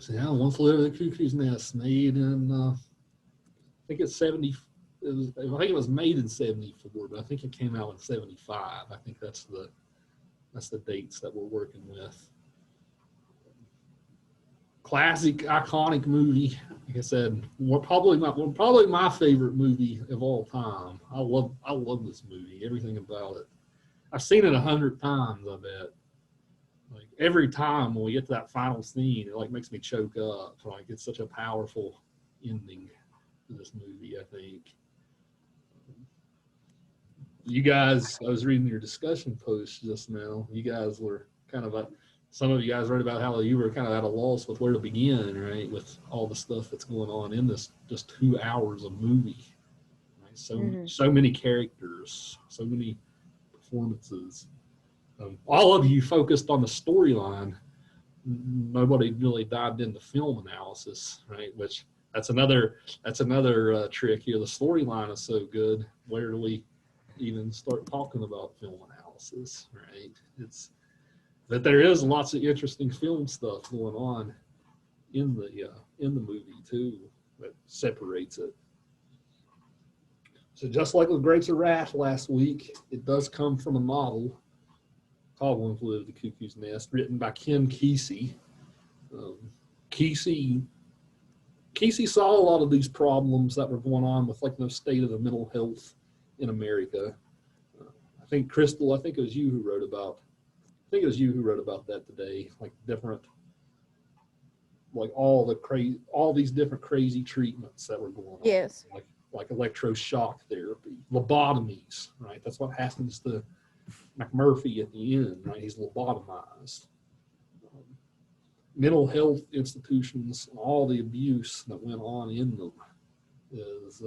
So, yeah, One Flew Over the Cuckoo's Nest, made in I think it's 70. I think it was made in 74, but I think it came out in 75. I think that's the dates that we're working with. Classic, iconic movie. Like I said, probably my favorite movie of all time. I love this movie. Everything about it. I've seen it 100 times. I bet. Like every time when we get to that final scene, it like makes me choke up. Like it's such a powerful ending to this movie. I think. You guys, I was reading your discussion post just now. You guys were kind of some of you guys wrote about how you were kind of at a loss with where to begin, right? With all the stuff that's going on in this just 2 hours of movie. Right? So many characters, so many performances. All of you focused on the storyline. Nobody really dived into film analysis, right? Which that's another trick here. The storyline is so good. Where do we even start talking about film analysis, right? But there is lots of interesting film stuff going on in the movie too that separates it. So just like with Grapes of Wrath last week, it does come from a novel called One Flew Over the Cuckoo's Nest, written by Ken Kesey. Kesey saw a lot of these problems that were going on with like the state of the mental health in America. I think Crystal, it was you who wrote about that today, like different, like all these different crazy treatments that were going on. Yes. Like electroshock therapy, lobotomies, right? That's what happens to McMurphy at the end, right? He's lobotomized. Mental health institutions, all the abuse that went on in them is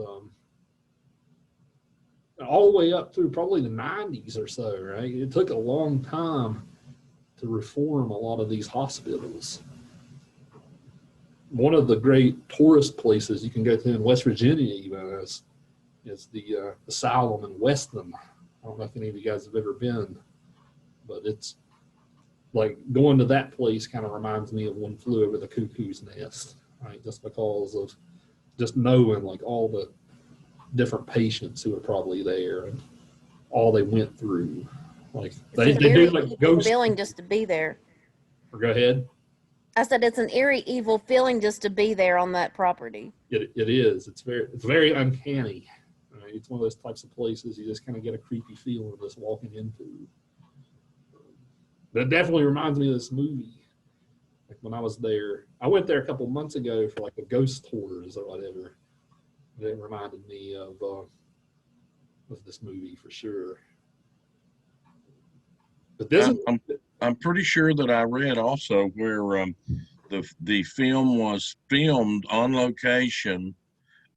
all the way up through probably the 90s or so, right? It took a long time to reform a lot of these hospitals. One of the great tourist places you can go to in West Virginia even is the asylum in Weston. I don't know if any of you guys have ever been, but it's like going to that place kind of reminds me of One Flew Over the Cuckoo's Nest, right? Just because of just knowing like all the different patients who are probably there and all they went through. Like they do like ghost feeling just to be there. Or go ahead. I said it's an eerie, evil feeling just to be there on that property. It is. It's very uncanny. Right? It's one of those types of places you just kind of get a creepy feeling of just walking into. That definitely reminds me of this movie. Like when I was there, I went there a couple months ago for like the ghost tours or whatever. It reminded me of this movie for sure. But this I'm pretty sure that I read also where the film was filmed on location,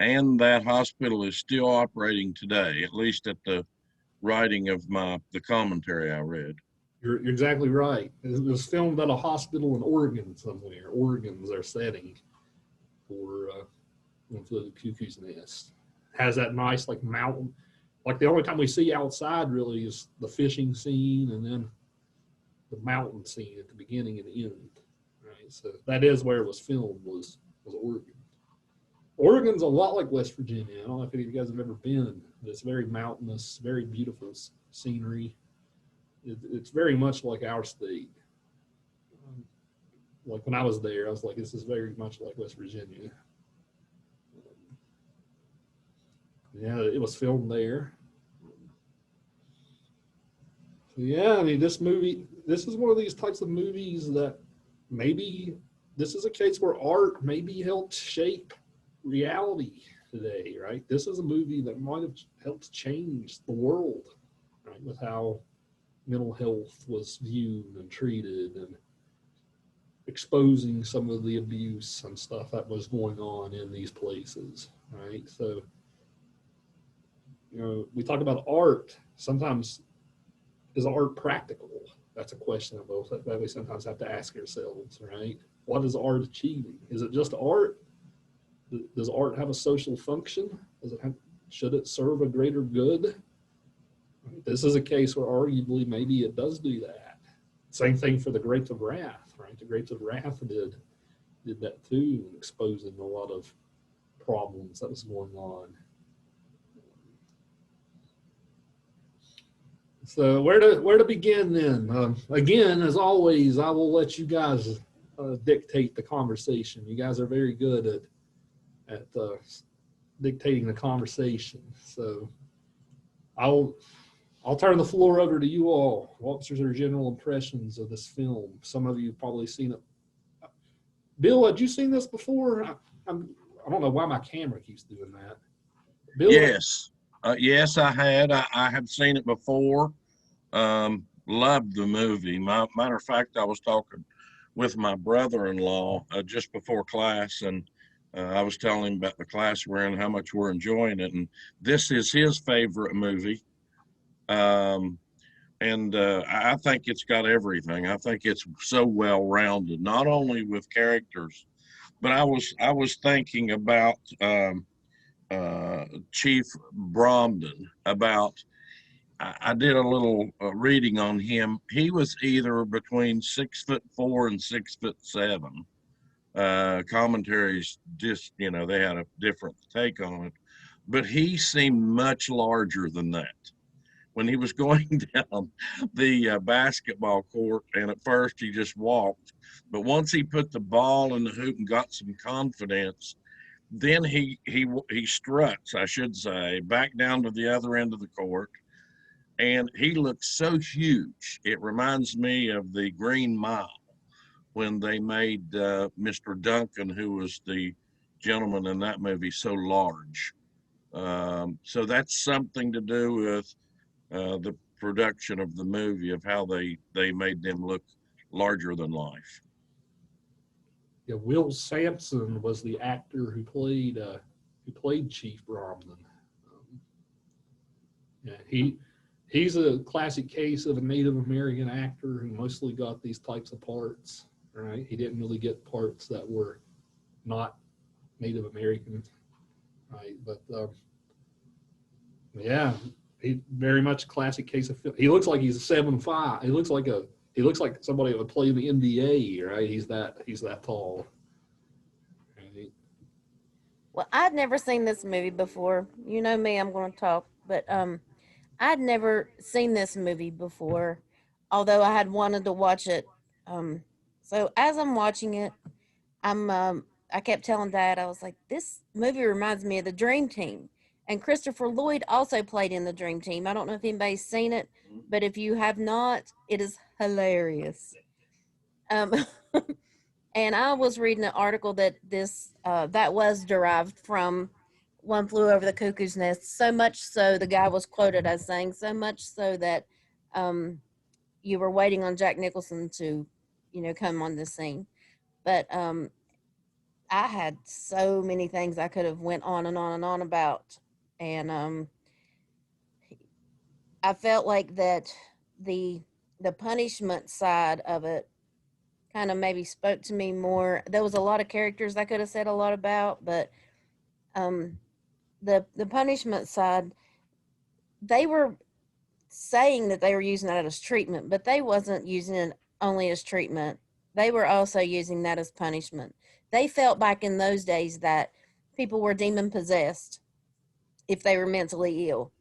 and that hospital is still operating today, at least at the writing of the commentary I read. You're exactly right. It was filmed at a hospital in Oregon somewhere. Oregon's their setting for One Flew Over the Cuckoo's Nest. Has that nice like mountain. Like the only time we see outside really is the fishing scene and then the mountain scene at the beginning and the end. Right. So that is where it was filmed was Oregon. Oregon's a lot like West Virginia. I don't know if any of you guys have ever been, but it's very mountainous, very beautiful scenery. It's very much like our state. Like when I was there, I was like, this is very much like West Virginia. Yeah, it was filmed there. So yeah, I mean, this is one of these types of movies that maybe this is a case where art maybe helped shape reality today, right? This is a movie that might have helped change the world, right? With how mental health was viewed and treated and exposing some of the abuse and stuff that was going on in these places, right? So, you know, we talk about art. Sometimes, is art practical? That's a question that we sometimes have to ask ourselves, right? What is art achieving? Is it just art? Does art have a social function? Should it serve a greater good? This is a case where arguably maybe it does do that. Same thing for the Grapes of Wrath, right? The Grapes of Wrath did did that too, exposing a lot of problems that was going on. So where to begin then? Again, as always, I will let you guys dictate the conversation. You guys are very good at dictating the conversation. So I'll turn the floor over to you all. What are your general impressions of this film? Some of you have probably seen it. Bill, had you seen this before? I don't know why my camera keeps doing that. Bill, Yes. Yes, I had. I had seen it before. Loved the movie. Matter of fact, I was talking with my brother-in-law just before class, and I was telling him about the class we're in, how much we're enjoying it, and this is his favorite movie. And I think it's got everything. I think it's so well-rounded, not only with characters, but I was thinking about Chief Bromden. I did a little reading on him. He was either between 6'4" and 6'7". Commentaries just, they had a different take on it, but he seemed much larger than that when he was going down the basketball court. And at first he just walked, but once he put the ball in the hoop and got some confidence, then he struts, I should say, back down to the other end of the court. And he looks so huge. It reminds me of the Green Mile when they made Mr. Duncan, who was the gentleman in that movie, so large. So that's something to do with the production of the movie, of how they made them look larger than life. Yeah, Will Sampson was the actor who played Chief Bromden. Yeah, he's a classic case of a Native American actor who mostly got these types of parts. Right, he didn't really get parts that were not Native American. Right, but yeah, he very much a classic case of. He looks like he's a 7'5". He looks like somebody that would play in the NBA. Right, he's that tall. Right. Well, I'd never seen this movie before. You know me, I'm going to talk, but I'd never seen this movie before, although I had wanted to watch it. Um, so as I'm watching it, I kept telling Dad, I was like, this movie reminds me of the Dream Team. And Christopher Lloyd also played in the Dream Team. I don't know if anybody's seen it, but if you have not, it is hilarious. Um, and I was reading an article that that was derived from One Flew Over the Cuckoo's Nest. So much so, the guy was quoted as saying, so much so that um, you were waiting on Jack Nicholson to, come on the scene. But I had so many things I could have went on and on and on about, and I felt like that the the punishment side of it kind of maybe spoke to me more. There was a lot of characters I could have said a lot about, but um, the punishment side, they were saying that they were using that as treatment, but they wasn't using it only as treatment. They were also using that as punishment. They felt back in those days that people were demon possessed if they were mentally ill.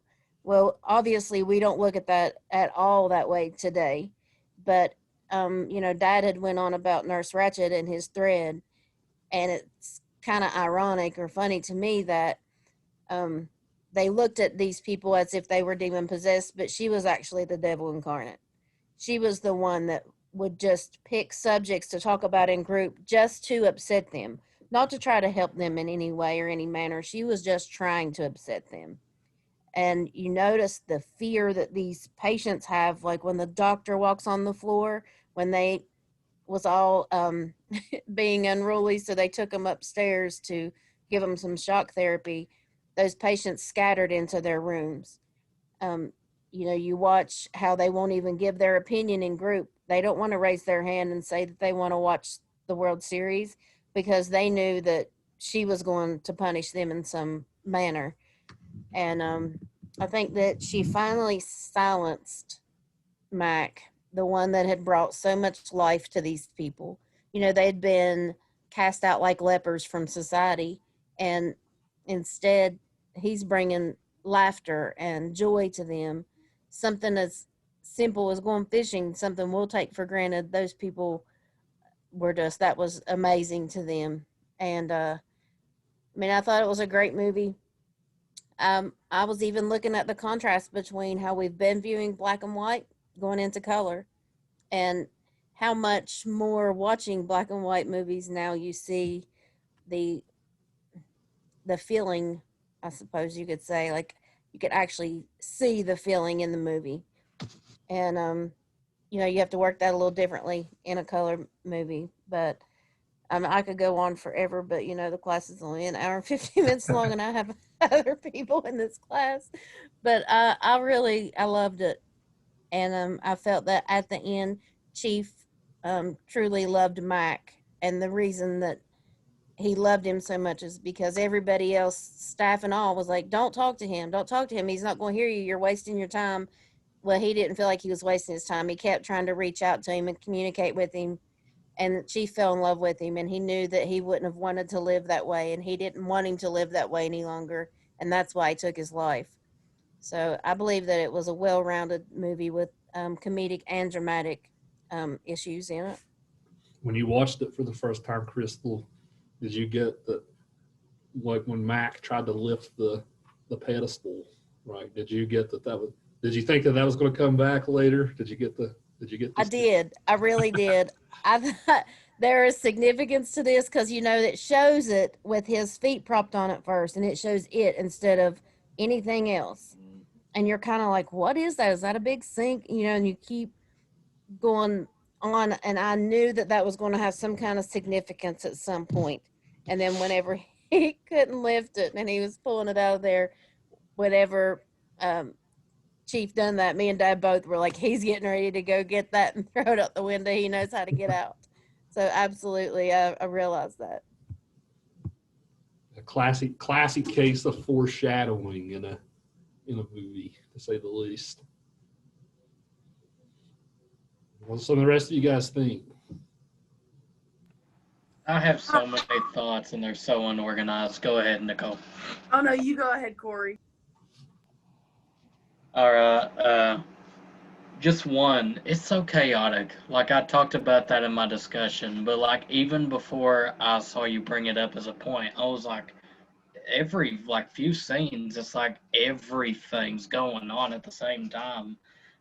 Well, obviously, we don't look at that at all that way today. But Dad had went on about Nurse Ratched and his thread, and it's kind of ironic or funny to me that um, they looked at these people as if they were demon possessed, but she was actually the devil incarnate. She was the one that would just pick subjects to talk about in group just to upset them, not to try to help them in any way or any manner. She was just trying to upset them. And you notice the fear that these patients have, like when the doctor walks on the floor, when they was all being unruly, so they took them upstairs to give them some shock therapy. Those patients scattered into their rooms. um, you watch how they won't even give their opinion in group. They don't want to raise their hand and say that they want to watch the World Series because they knew that she was going to punish them in some manner. And I think that she finally silenced Mac, the one that had brought so much life to these people. They had been cast out like lepers from society, and instead he's bringing laughter and joy to them. Something as simple as going fishing, something we'll take for granted, those people were just, that was amazing to them. And I mean, I thought it was a great movie. I was even looking at the contrast between how we've been viewing black and white going into color, and how much more watching black and white movies now you see the feeling, I suppose you could say, like you could actually see the feeling in the movie. And you know, you have to work that a little differently in a color movie. But I could go on forever, but you know, the class is only an hour and 15 minutes long, and I have other people in this class. But I loved it. And I felt that at the end, Chief truly loved Mac. And the reason that he loved him so much is because everybody else, staff and all, was like, don't talk to him. Don't talk to him. He's not going to hear you. You're wasting your time. Well, he didn't feel like he was wasting his time. He kept trying to reach out to him and communicate with him. And she fell in love with him. And he knew that he wouldn't have wanted to live that way. And he didn't want him to live that way any longer. And that's why he took his life. So I believe that it was a well rounded movie with comedic and dramatic issues in it. When you watched it for the first time, Crystal, did you get that, like when Mac tried to lift the pedestal, right? Did you get that was, did you think that was going to come back later? Did you get the I did. I really did. I thought there is significance to this because, you know, it shows it with his feet propped on it first, and it shows it instead of anything else. And you're kind of like, what is that? Is that a big sink? You know, and you keep going on. And I knew that that was going to have some kind of significance at some point. And then whenever he couldn't lift it and he was pulling it out of there, whatever, Chief done that, me and Dad both were like, he's getting ready to go get that and throw it out the window. He knows how to get out. So absolutely, I realized that. a classic case of foreshadowing in a movie, to say the least. What's some of the rest of you guys think? I have so many thoughts and they're so unorganized. Go ahead, Nicole. Oh no, you go ahead, Corey. All right. Just one. It's so chaotic. Like I talked about that in my discussion, but like even before I saw you bring it up as a point, I was like, every like few scenes, it's like everything's going on at the same time.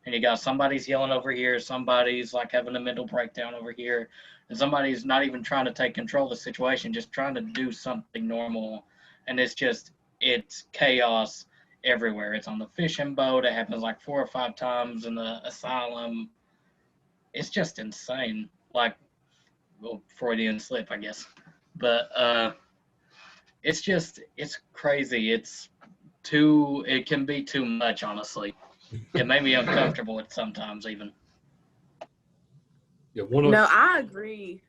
And you got somebody's yelling over here, somebody's like having a mental breakdown over here, and somebody's not even trying to take control of the situation, just trying to do something normal. And it's chaos everywhere. It's on the fishing boat. It happens like 4 or 5 times in the asylum. It's just insane. Like, well, Freudian slip, I guess. But it's crazy. It can be too much, honestly. It made me uncomfortable at sometimes even. Yeah, No, I agree.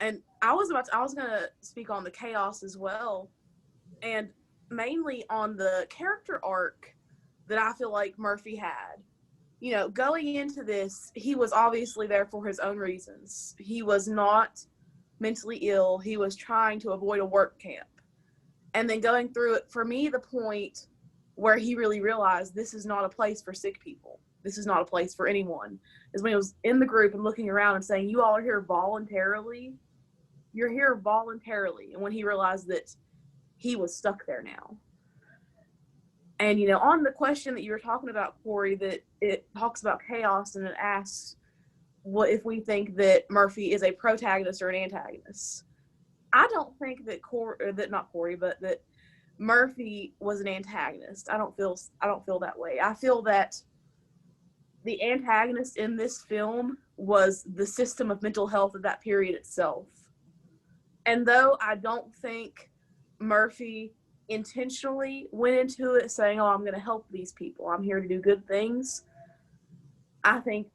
And I was gonna speak on the chaos as well, and mainly on the character arc that I feel like Murphy had. You know, going into this, he was obviously there for his own reasons. He was not mentally ill. He was trying to avoid a work camp. And then going through it, for me, the point where he really realized this is not a place for sick people. This is not a place for anyone, is when he was in the group and looking around and saying, you all are here voluntarily. You're here voluntarily. And when he realized that he was stuck there now. And, you know, on the question that you were talking about, Corey, that it talks about chaos and it asks what if we think that Murphy is a protagonist or an antagonist. I don't think that that Murphy was an antagonist. I don't feel that way. I feel that the antagonist in this film was the system of mental health of that period itself. And though I don't think Murphy intentionally went into it saying, oh, I'm going to help these people, I'm here to do good things, I think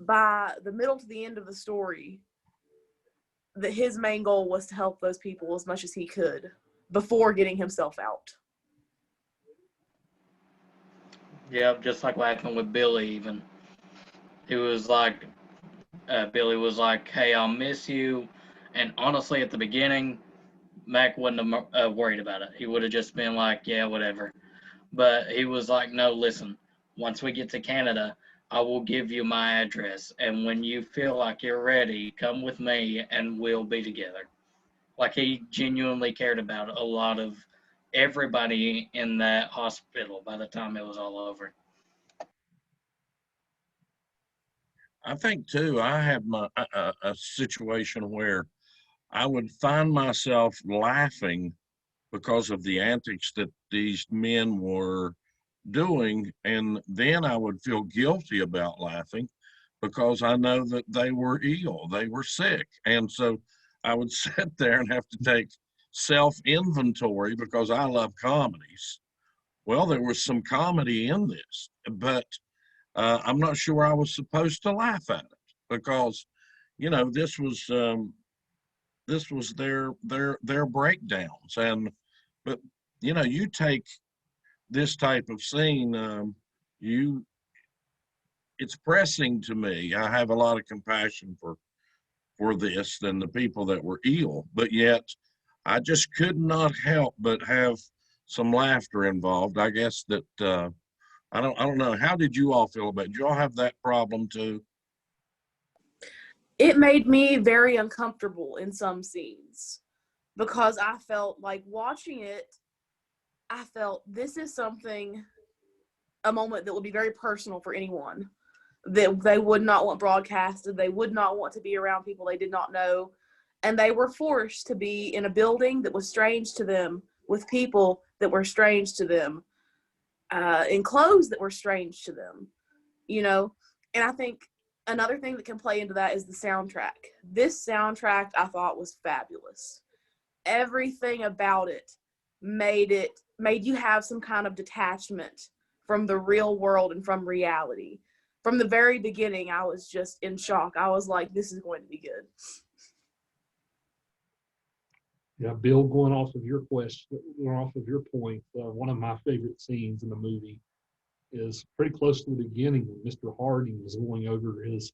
by the middle to the end of the story, that his main goal was to help those people as much as he could before getting himself out. Yeah, just like what happened with Billy even. It was like, Billy was like, hey, I'll miss you. And honestly, at the beginning, Mac wouldn't have worried about it. He would have just been like, yeah, whatever. But he was like, no, listen, once we get to Canada, I will give you my address. And when you feel like you're ready, come with me and we'll be together. Like he genuinely cared about a lot of everybody in that hospital by the time it was all over. I think too, I had a situation where I would find myself laughing because of the antics that these men were doing. And then I would feel guilty about laughing because I know that they were ill, they were sick. And so I would sit there and have to take self inventory because I love comedies. Well, there was some comedy in this, but I'm not sure I was supposed to laugh at it because, this was their breakdowns. And but you take this type of scene, you it's pressing to me. I have a lot of compassion for this than the people that were ill, but yet I just could not help but have some laughter involved. I guess that I don't know. How did you all feel about it? Did you all have that problem too? It made me very uncomfortable in some scenes because I felt like watching it, I felt this is something, a moment that would be very personal for anyone, that they would not want broadcasted. They would not want to be around people they did not know. And they were forced to be in a building that was strange to them, with people that were strange to them, in clothes that were strange to them, you know? And I think another thing that can play into that is the soundtrack. This soundtrack I thought was fabulous. Everything about it made you have some kind of detachment from the real world and from reality. From the very beginning, I was just in shock. I was like, this is going to be good. Yeah, Bill, going off of your question, going off of your point, one of my favorite scenes in the movie is pretty close to the beginning when Mr. Harding is going over his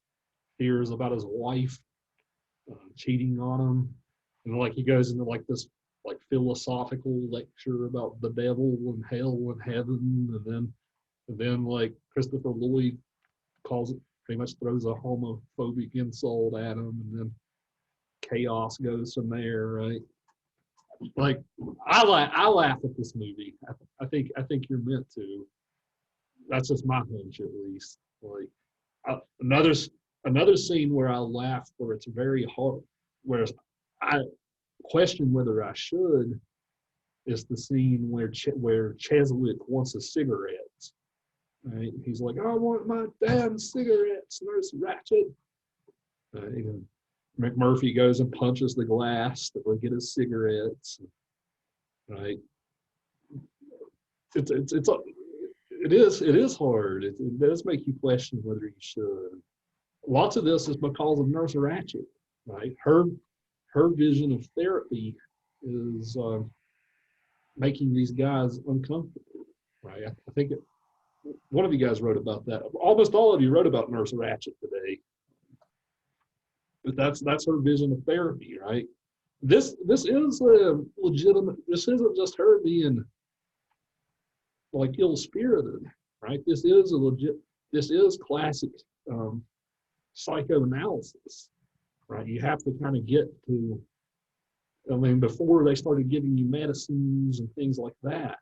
fears about his wife cheating on him, and like he goes into like this like philosophical lecture about the devil and hell and heaven, and then like Christopher Lloyd calls it, pretty much throws a homophobic insult at him, and then chaos goes from there, right? Like I laugh at this movie. I think you're meant to. That's just my hunch, at least. Like another scene where I laugh, where it's very hard, where I question whether I should, is the scene where Cheswick wants a cigarettes. Right? He's like, I want my damn cigarettes, Nurse Ratched. And McMurphy goes and punches the glass that will get his cigarettes. Right? It is hard. It does make you question whether you should. Lots of this is because of Nurse Ratched, right? Her vision of therapy is making these guys uncomfortable, right? I think one of you guys wrote about that. Almost all of you wrote about Nurse Ratched today, but that's her vision of therapy, right? This is a legitimate. This isn't just her being like ill-spirited, right? This is a legit. This is classic psychoanalysis, right? You have to kind of get to. I mean, before they started giving you medicines and things like that,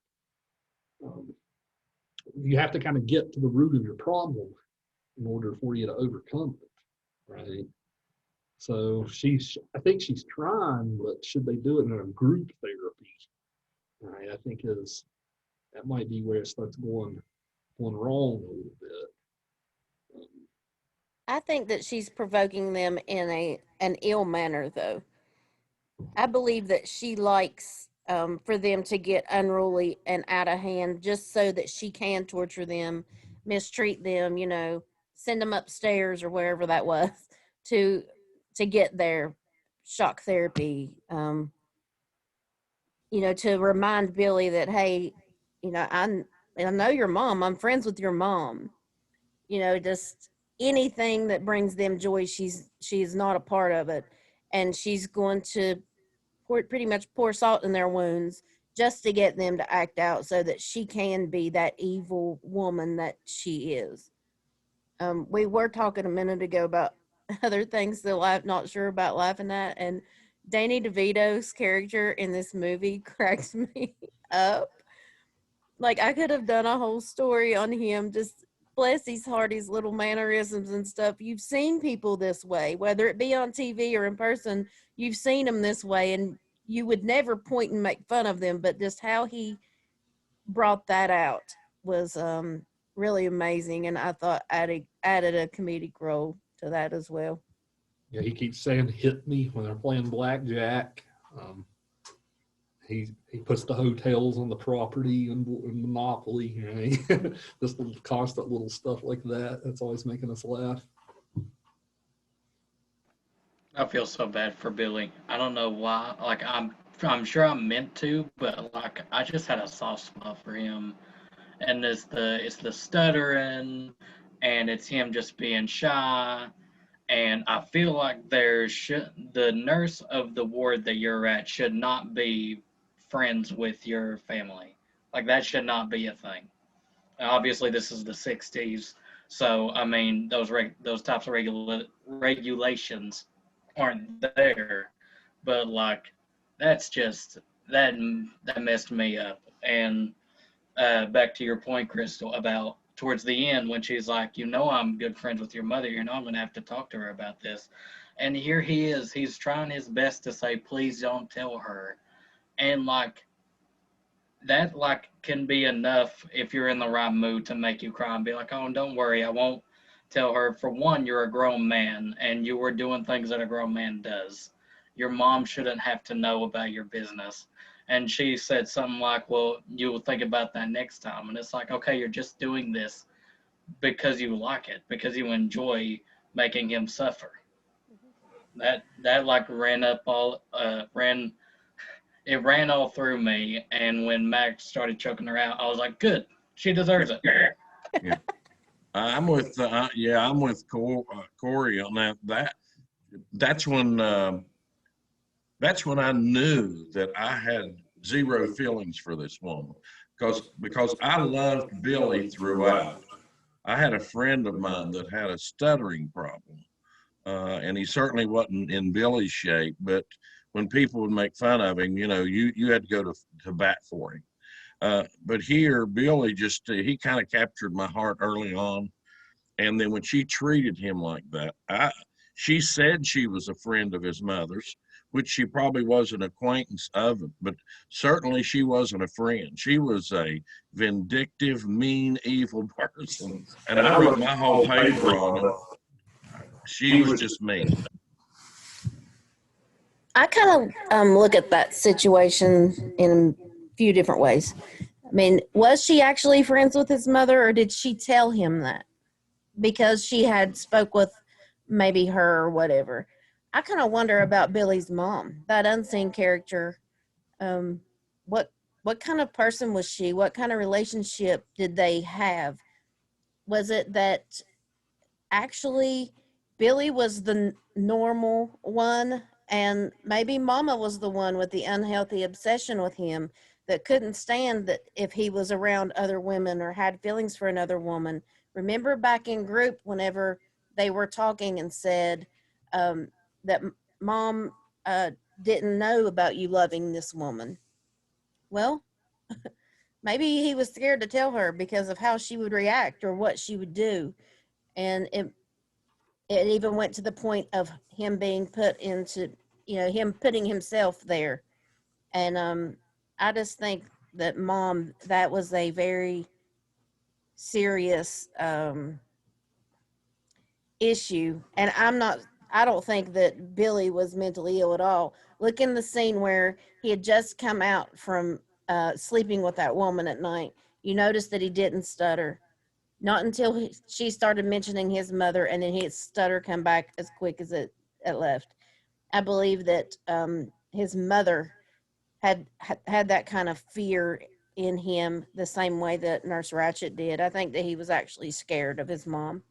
you have to kind of get to the root of your problem in order for you to overcome it, right? So I think she's trying, but should they do it in a group therapy? Right, I think that might be where it starts going wrong a little bit. I think that she's provoking them in an ill manner, though. I believe that she likes for them to get unruly and out of hand just so that she can torture them, mistreat them, send them upstairs or wherever that was to get their shock therapy. To remind Billy that, hey, I know your mom. I'm friends with your mom. Just anything that brings them joy, she's not a part of it. and she's going to pretty much pour salt in their wounds just to get them to act out so that she can be that evil woman that she is. We were talking a minute ago about other things that I'm not sure about laughing at, and Danny DeVito's character in this movie cracks me up. Like, I could have done a whole story on him, just bless his heart, his little mannerisms and stuff. You've seen people this way, whether it be on TV or in person, you've seen them this way, and you would never point and make fun of them, but just how he brought that out was really amazing, and I thought added a comedic role to that as well. Yeah, he keeps saying "hit me" when they're playing blackjack. He puts the hotels on the property and Monopoly. Right? Just little constant little stuff like that. That's always making us laugh. I feel so bad for Billy. I don't know why. Like I'm sure I'm meant to, but like I just had a soft spot for him. And it's the stuttering, and it's him just being shy. And I feel like the nurse of the ward that you're at should not be friends with your family. Like that should not be a thing. Obviously, this is the '60s, so I mean those types of regulations aren't there. But like that's just that messed me up. And back to your point, Crystal, about towards the end when she's like, I'm good friends with your mother, I'm going to have to talk to her about this. And here he is, he's trying his best to say, please don't tell her. And like, that like can be enough if you're in the right mood to make you cry and be like, oh, don't worry, I won't tell her. For one, you're a grown man and you were doing things that a grown man does. Your mom shouldn't have to know about your business. And she said something like, well, you will think about that next time. And it's like, okay, you're just doing this because you like it, because you enjoy making him suffer. That like ran all through me. And when Max started choking her out, I was like, good, she deserves it. Yeah. I'm with Corey on that. That's when I knew that I had zero feelings for this woman because I loved Billy throughout. I had a friend of mine that had a stuttering problem, and he certainly wasn't in Billy's shape. But when people would make fun of him, you had to go to bat for him. But here, Billy he kind of captured my heart early on. And then when she treated him like that, she said she was a friend of his mother's, which she probably was an acquaintance of, but certainly she wasn't a friend. She was a vindictive, mean, evil person. And I wrote my whole paper on it. She was just mean. I kind of look at that situation in a few different ways. I mean, was she actually friends with his mother, or did she tell him that because she had spoke with maybe her or whatever? I kind of wonder about Billy's mom, that unseen character. What kind of person was she? What kind of relationship did they have? Was it that actually Billy was the normal one, and maybe Mama was the one with the unhealthy obsession with him that couldn't stand that if he was around other women or had feelings for another woman? Remember back in group whenever they were talking and said that Mom didn't know about you loving this woman. Well, maybe he was scared to tell her because of how she would react or what she would do. And it even went to the point of him being put into, him putting himself there. And I just think that Mom, that was a very serious issue. And I don't think that Billy was mentally ill at all. Look in the scene where he had just come out from sleeping with that woman at night. You notice that he didn't stutter. Not until she started mentioning his mother, and then his stutter come back as quick as it left. I believe that his mother had that kind of fear in him the same way that Nurse Ratched did. I think that he was actually scared of his mom.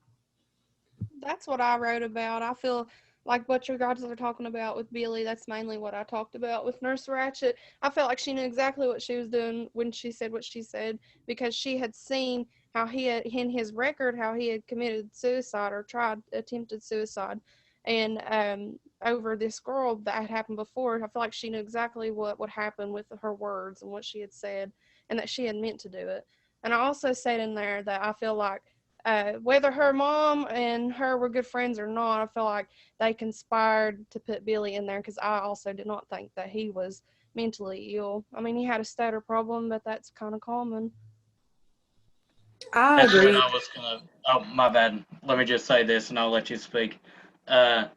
That's what I wrote about. I feel like what you guys are talking about with Billy, that's mainly what I talked about. With Nurse Ratched, I felt like she knew exactly what she was doing when she said what she said, because she had seen how he had, in his record, how he had committed suicide or attempted suicide. And over this girl that had happened before, I feel like she knew exactly what would happen with her words and what she had said, and that she had meant to do it. And I also said in there that I feel like whether her mom and her were good friends or not, I feel like they conspired to put Billy in there, because I also did not think that he was mentally ill. I mean, he had a stutter problem, but that's kind of common. I That's what agree. I was gonna. Oh, my bad. Let me just say this, and I'll let you speak. Uh,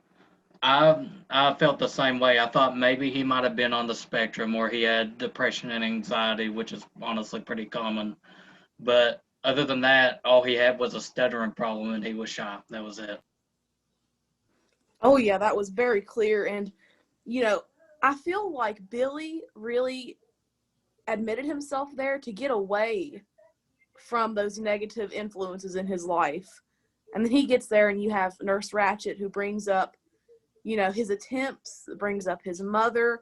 I felt the same way. I thought maybe he might have been on the spectrum, or he had depression and anxiety, which is honestly pretty common. But other than that, all he had was a stuttering problem, and he was shy. That was it. Oh yeah, that was very clear. And you know, I feel like Billy really admitted himself there to get away from those negative influences in his life. And then he gets there, and you have Nurse Ratched, who brings up, his attempts, brings up his mother,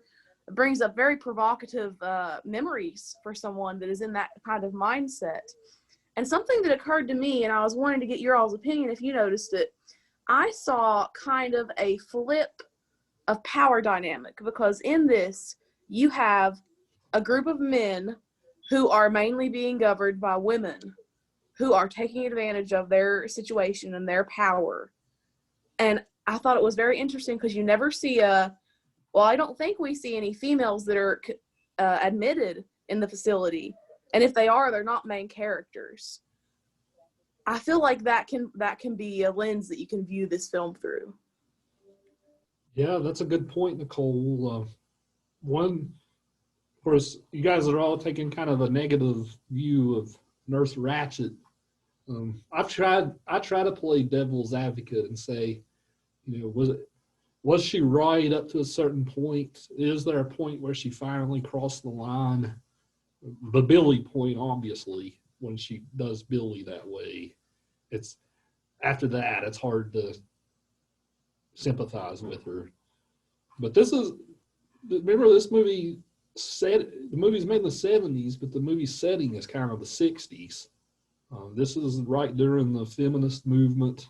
brings up very provocative memories for someone that is in that kind of mindset. And something that occurred to me, and I was wanting to get your all's opinion if you noticed it, I saw kind of a flip of power dynamic, because in this, you have a group of men who are mainly being governed by women who are taking advantage of their situation and their power. And I thought it was very interesting, because you never see I don't think we see any females that are admitted in the facility. And if they are, they're not main characters. I feel like that can be a lens that you can view this film through. Yeah, that's a good point, Nicole. One, of course, you guys are all taking kind of a negative view of Nurse Ratched. I try to play devil's advocate and say, was she right up to a certain point? Is there a point where she finally crossed the line? The Billy point, obviously, when she does Billy that way, it's after that it's hard to sympathize with her. But remember this movie the movie's made in the 70s, but the movie setting is kind of the 60s. This is right during the feminist movement.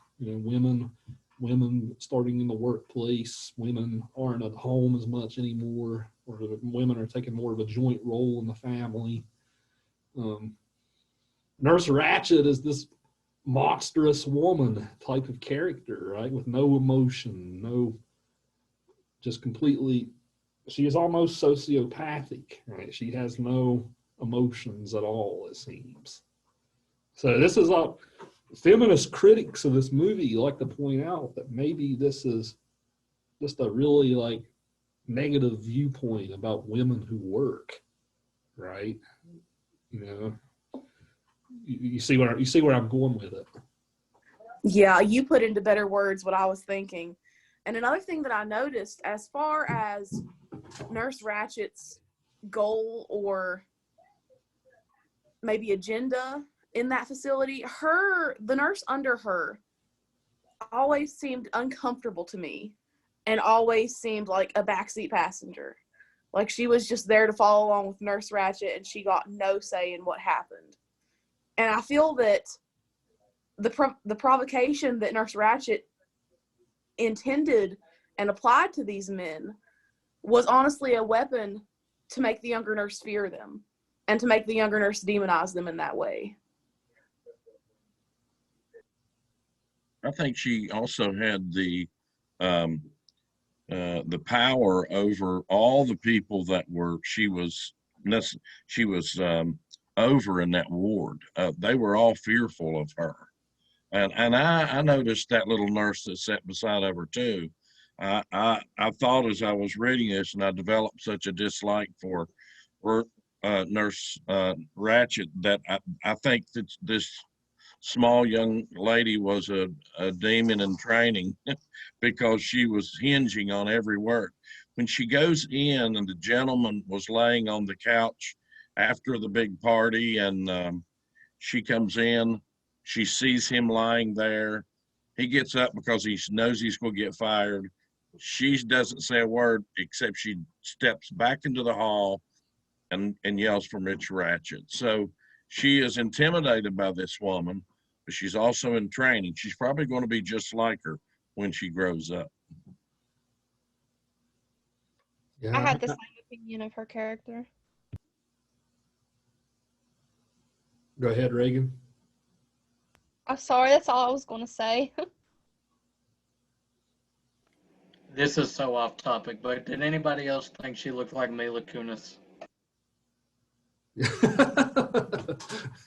Women starting in the workplace. Women aren't at home as much anymore, or women are taking more of a joint role in the family. Nurse Ratched is this monstrous woman type of character, right? With no emotion, just completely, she is almost sociopathic, right? She has no emotions at all, it seems. So this is all feminist critics of this movie like to point out that maybe this is just a really negative viewpoint about women who work, right? You see where I'm going with it. Yeah, you put into better words what I was thinking. And another thing that I noticed, as far as Nurse Ratched's goal or maybe agenda in that facility, the nurse under her always seemed uncomfortable to me, and always seemed like a backseat passenger. Like she was just there to follow along with Nurse Ratched, and she got no say in what happened. And I feel that the provocation that Nurse Ratched intended and applied to these men was honestly a weapon to make the younger nurse fear them, and to make the younger nurse demonize them in that way. I think she also had the power over all the people that she was over in that ward. They were all fearful of her, and I noticed that little nurse that sat beside of her too. I thought as I was reading this, and I developed such a dislike for Nurse Ratched, that I think that this small young lady was a demon in training because she was hinging on every word. When she goes in and the gentleman was laying on the couch after the big party, and she comes in, she sees him lying there. He gets up because he knows he's going to get fired. she doesn't say a word except she steps back into the hall and yells for Mitch Ratchet. So she is intimidated by this woman, but she's also in training. She's probably going to be just like her when she grows up. I had the same opinion of her character. Go ahead, Reagan. I'm sorry, that's all I was going to say. This is so off topic, but did anybody else think she looked like Mila Kunis? I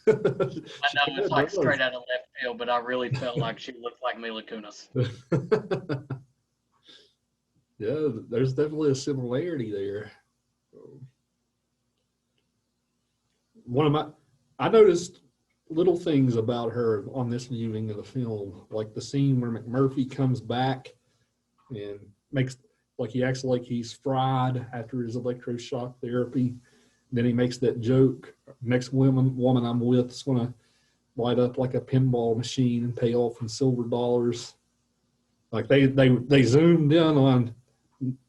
know it's like straight out of left field, but I really felt like she looked like Mila Kunis. Yeah, there's definitely a similarity there. I noticed little things about her on this viewing of the film, like the scene where McMurphy comes back and he acts like he's fried after his electroshock therapy. Then he makes that joke, next woman I'm with is going to light up like a pinball machine and pay off in silver dollars. Like they zoomed in on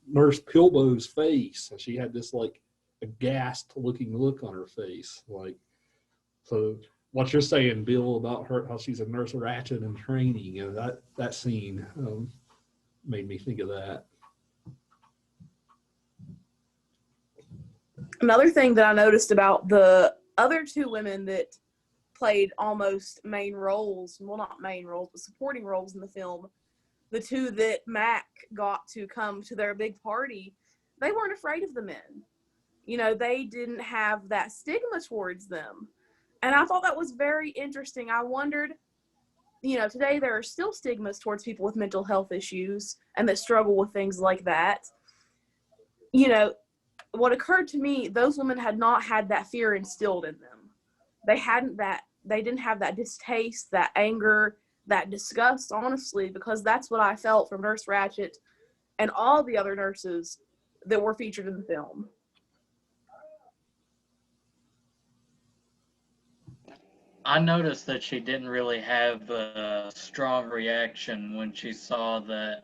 Nurse Pilbow's face, and she had this like aghast looking look on her face. Like, so what you're saying, Bill, about her, how she's a Nurse Ratchet in training, and that scene made me think of that. Another thing that I noticed about the other two women that played almost main roles, well, not main roles, but supporting roles in the film, the two that Mac got to come to their big party, they weren't afraid of the men. You know, they didn't have that stigma towards them. And I thought that was very interesting. I wondered, you know, today there are still stigmas towards people with mental health issues and that struggle with things like that. You know, what occurred to me, those women had not had that fear instilled in them. They didn't have that distaste, that anger, that disgust, honestly, because that's what I felt from Nurse Ratchet and all the other nurses that were featured in the film. I noticed that she didn't really have a strong reaction when she saw that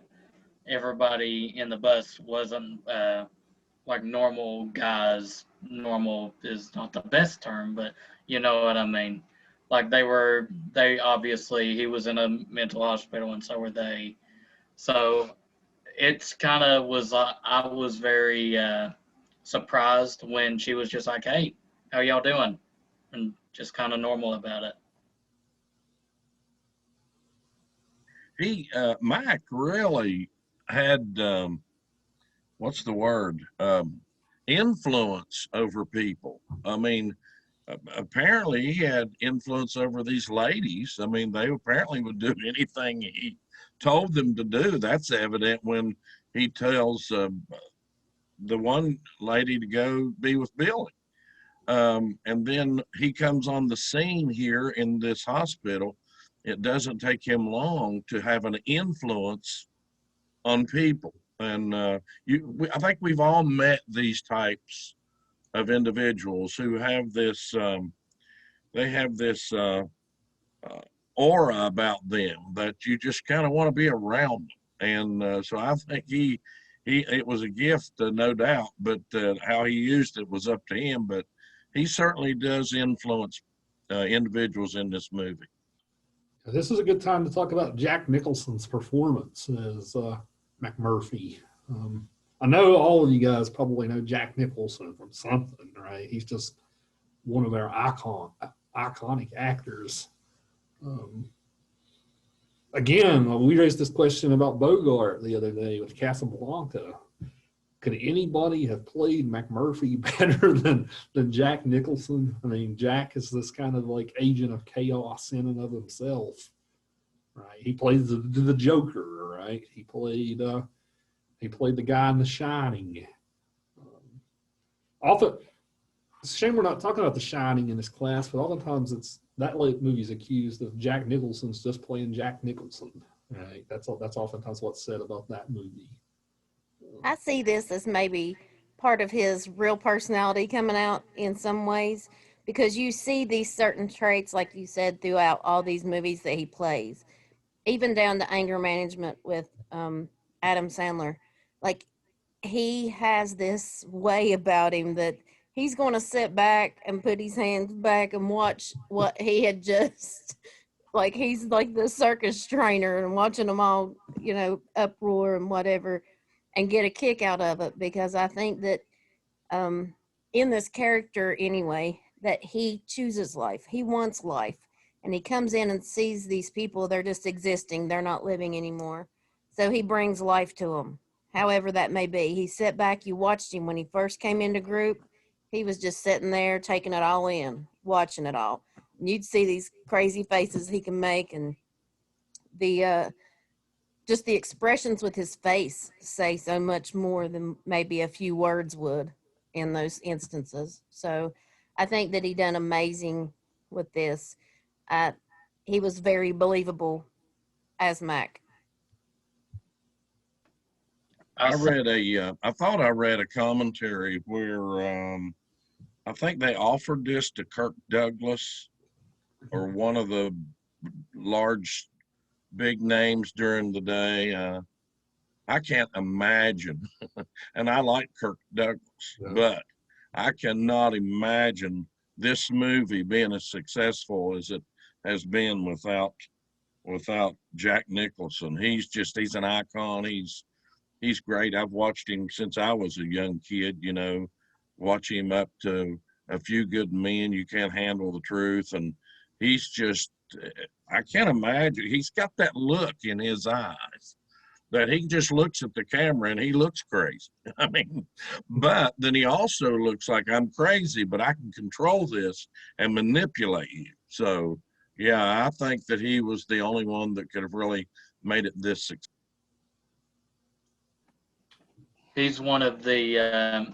everybody in the bus wasn't like normal guys. Normal is not the best term, but you know what I mean. Like they obviously, he was in a mental hospital and so were they. So it's kind of was, I was very surprised when she was just like, hey, how y'all doing? And just kind of normal about it. Mike really had, what's the word? Influence over people. I mean, apparently he had influence over these ladies. I mean, they apparently would do anything he told them to do. That's evident when he tells the one lady to go be with Billy. And then he comes on the scene here in this hospital. It doesn't take him long to have an influence on people. And I think we've all met these types of individuals who have this, they have this aura about them that you just kind of want to be around them. And so I think it was a gift, no doubt, but how he used it was up to him. But he certainly does influence individuals in this movie. This is a good time to talk about Jack Nicholson's performance as McMurphy. I know all of you guys probably know Jack Nicholson from something, right? He's just one of our iconic actors. Again, we raised this question about Bogart the other day with Casablanca. Could anybody have played McMurphy better than Jack Nicholson? I mean, Jack is this kind of like agent of chaos in and of himself, right? He plays the Joker, right? He played the guy in The Shining. Often, it's a shame we're not talking about The Shining in this class, but oftentimes that movie's accused of Jack Nicholson's just playing Jack Nicholson, right? That's oftentimes what's said about that movie. I see this as maybe part of his real personality coming out in some ways, because you see these certain traits, like you said, throughout all these movies that he plays, even down to anger management with Adam Sandler. like he has this way about him that he's going to sit back and put his hands back and watch what he had just like he's like the circus trainer and watching them all, uproar and whatever, and get a kick out of it, because I think that um, in this character anyway, that he chooses life. He wants life. And he comes in and sees these people, they're just existing, they're not living anymore. So he brings life to them, however that may be. He sat back, you watched him when he first came into group. He was just sitting there taking it all in, watching it all. And you'd see these crazy faces he can make, and the just the expressions with his face say so much more than maybe a few words would in those instances. So I think that he done amazing with this. Uh, he was very believable as Mac. I read I thought I read a commentary where I think they offered this to Kirk Douglas or one of the large big names during the day. I can't imagine, and I like Kirk Douglas, Yeah. but I cannot imagine this movie being as successful as it has been without Jack Nicholson. He's an icon. He's great. I've watched him since I was a young kid, watch him up to A Few Good Men, You Can't Handle the Truth. And he's just, I can't imagine. He's got that look in his eyes that he just looks at the camera and he looks crazy. I mean, but then he also looks like, I'm crazy, but I can control this and manipulate you. So, yeah, I think that he was the only one that could have really made it this successful. He's one of the.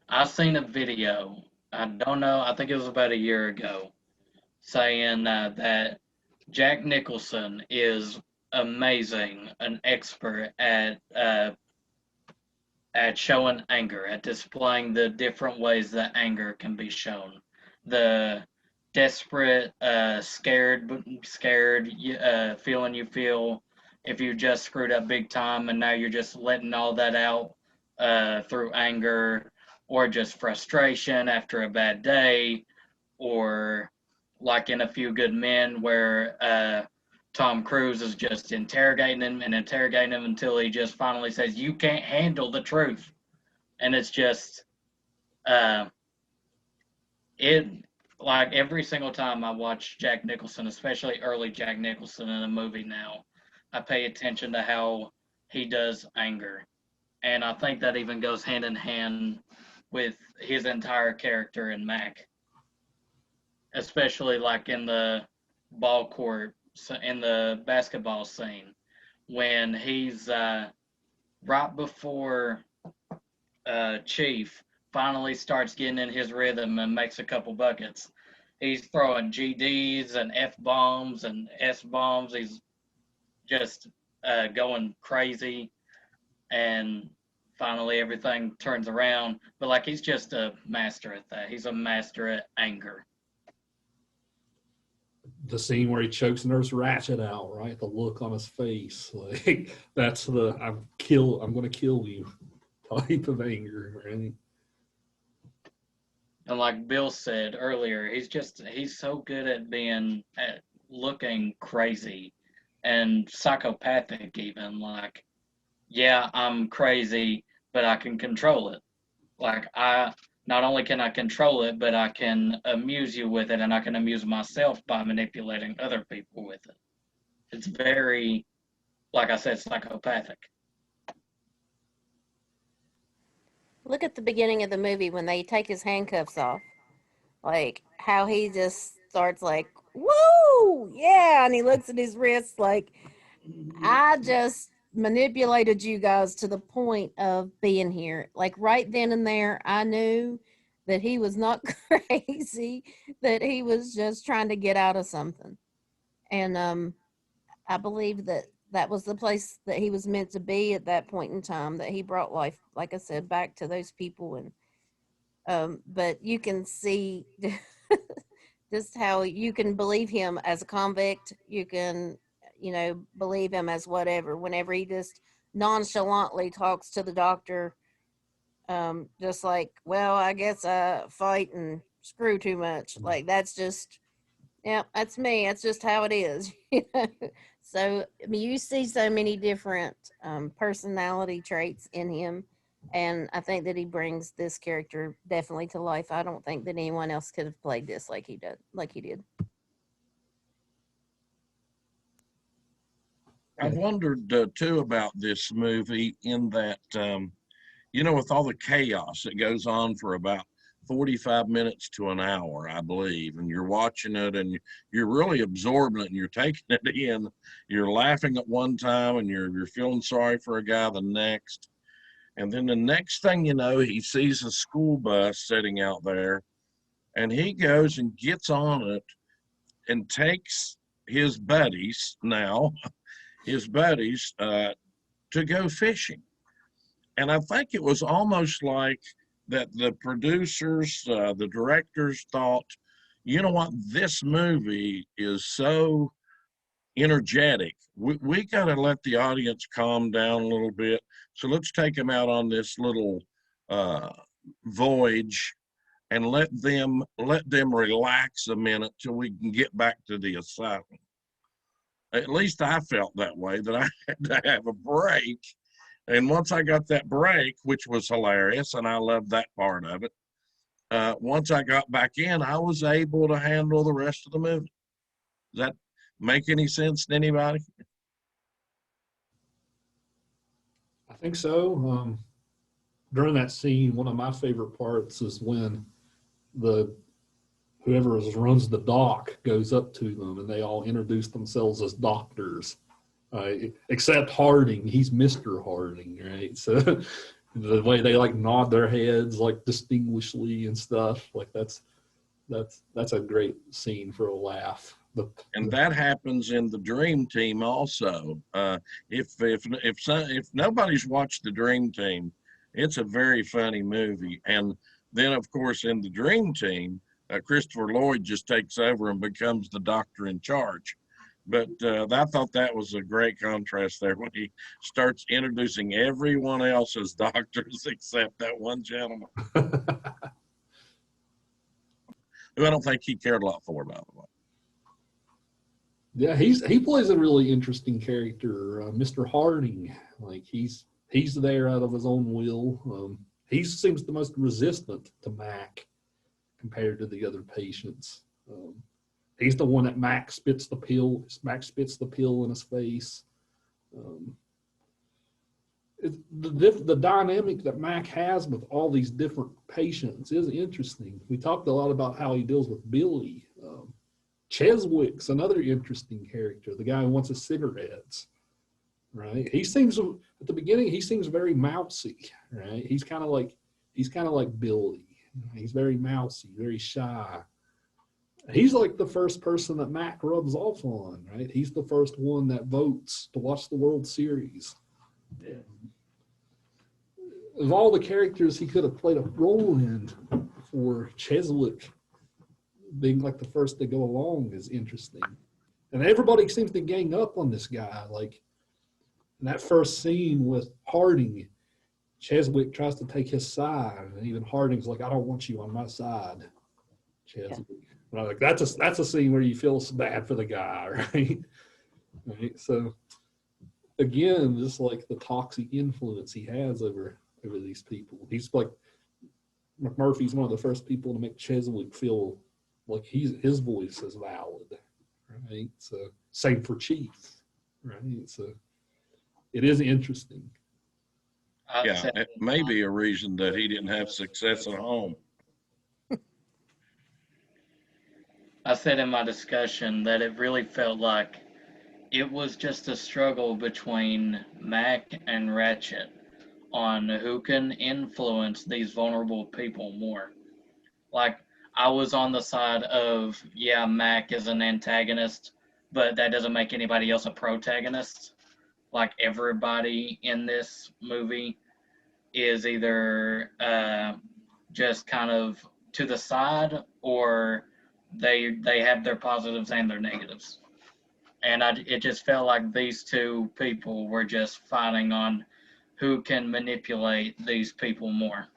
I seen a video. I don't know. I think it was about a year ago, saying that Jack Nicholson is amazing, an expert at showing anger, at displaying the different ways that anger can be shown. The desperate, scared feeling you feel if you just screwed up big time and now you're just letting all that out through anger or just frustration after a bad day, or like in A Few Good Men where Tom Cruise is just interrogating him and interrogating him until he just finally says, "You can't handle the truth," and it's just uh, it. Like every single time I watch Jack Nicholson, especially early Jack Nicholson in a movie now, I pay attention to how he does anger, and I think that even goes hand in hand with his entire character in Mac, especially like in the ball court, in the basketball scene when he's right before Chief finally starts getting in his rhythm and makes a couple buckets. He's throwing GDs and F bombs and S bombs. He's just going crazy, and finally everything turns around. But like he's just a master at that. He's a master at anger. The scene where he chokes Nurse Ratchet out, right? The look on his face, like that's the I'm going to kill you type of anger, right? And like Bill said earlier, he's so good at looking crazy and psychopathic even. Like, yeah, I'm crazy, but I can control it. Like I not only can I control it, but I can amuse you with it, and I can amuse myself by manipulating other people with it. It's very, like I said, psychopathic. Look at the beginning of the movie when they take his handcuffs off. Like how he just starts like, woo, yeah, and he looks at his wrists like, I just manipulated you guys to the point of being here. Like right then and there, I knew that he was not crazy, that he was just trying to get out of something. And I believe that that was the place that he was meant to be at that point in time, that he brought life, like I said, back to those people. And but you can see just how you can believe him as a convict. You can, believe him as whatever. Whenever he just nonchalantly talks to the doctor, just like, well, I guess I fight and screw too much. Like, that's just, yeah, that's me. That's just how it is. So I mean, you see so many different personality traits in him, and I think that he brings this character definitely to life. I don't think that anyone else could have played this like he did. I wondered too about this movie in that, with all the chaos, it goes on for about 45 minutes to an hour, I believe, and you're watching it and you're really absorbing it and you're taking it in. You're laughing at one time and you're feeling sorry for a guy the next. And then the next thing you know, he sees a school bus sitting out there and he goes and gets on it and takes his buddies to go fishing. And I think it was almost like that the producers, the directors thought, you know what, this movie is so energetic. We got to let the audience calm down a little bit. So let's take them out on this little voyage and let them relax a minute till we can get back to the asylum. At least I felt that way, that I had to have a break. And once I got that break, which was hilarious, and I loved that part of it, once I got back in, I was able to handle the rest of the movie. Does that make any sense to anybody? I think so. During that scene, one of my favorite parts is when whoever runs the dock goes up to them and they all introduce themselves as doctors. Except Harding, he's Mr. Harding, right? So the way they like nod their heads like distinguishedly and stuff, like that's a great scene for a laugh. And that happens in the Dream Team also. If nobody's watched the Dream Team, it's a very funny movie. And then of course in the Dream Team, Christopher Lloyd just takes over and becomes the doctor in charge. But I thought that was a great contrast there when he starts introducing everyone else as doctors except that one gentleman, who I don't think he cared a lot for, by the way. Yeah, he plays a really interesting character, Mr. Harding. Like he's there out of his own will. He seems the most resistant to Mac compared to the other patients. He's the one that Mac spits the pill in his face. The dynamic that Mac has with all these different patients is interesting. We talked a lot about how he deals with Billy. Cheswick's another interesting character, the guy who wants his cigarettes, right? He seems, at the beginning, he seems very mousy, right? He's kind of like Billy. He's very mousy, very shy. He's like the first person that Mac rubs off on, right? He's the first one that votes to watch the World Series. Yeah. Of all the characters he could have played a role in, for Cheswick being like the first to go along is interesting. And everybody seems to gang up on this guy. Like in that first scene with Harding, Cheswick tries to take his side, and even Harding's like, "I don't want you on my side, Cheswick." Yeah. Like that's a scene where you feel bad for the guy, right? Right. So again, just like the toxic influence he has over these people. He's like, McMurphy's one of the first people to make Cheswick feel like his voice is valid, right? So same for Chief, right? So it is interesting. Yeah, it may be a reason that he didn't have success at home. I said in my discussion that it really felt like it was just a struggle between Mac and Ratchet on who can influence these vulnerable people more. Like, I was on the side of, yeah, Mac is an antagonist, but that doesn't make anybody else a protagonist. Like, everybody in this movie is either just kind of to the side, or they have their positives and their negatives. And it just felt like these two people were just fighting on who can manipulate these people more.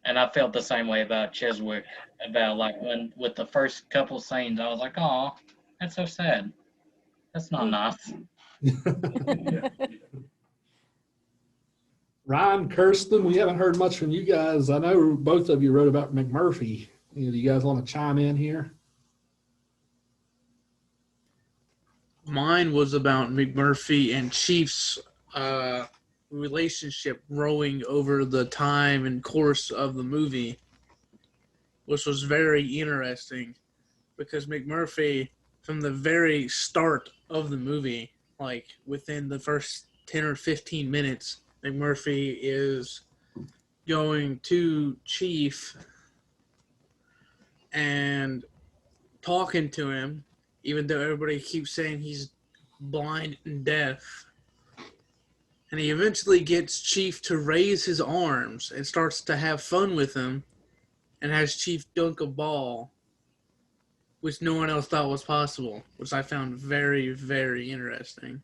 And I felt the same way about Chiswick, about like when with the first couple scenes, I was like, oh, that's so sad. That's not nice. Ryan, Kirsten, we haven't heard much from you guys. I know both of you wrote about McMurphy. Do you guys want to chime in here? Mine was about McMurphy and Chief's relationship growing over the time and course of the movie, which was very interesting because McMurphy, from the very start of the movie, like within the first 10 or 15 minutes, McMurphy is going to Chief and talking to him, even though everybody keeps saying he's blind and deaf. And he eventually gets Chief to raise his arms and starts to have fun with him and has Chief dunk a ball, which no one else thought was possible, which I found very, very interesting.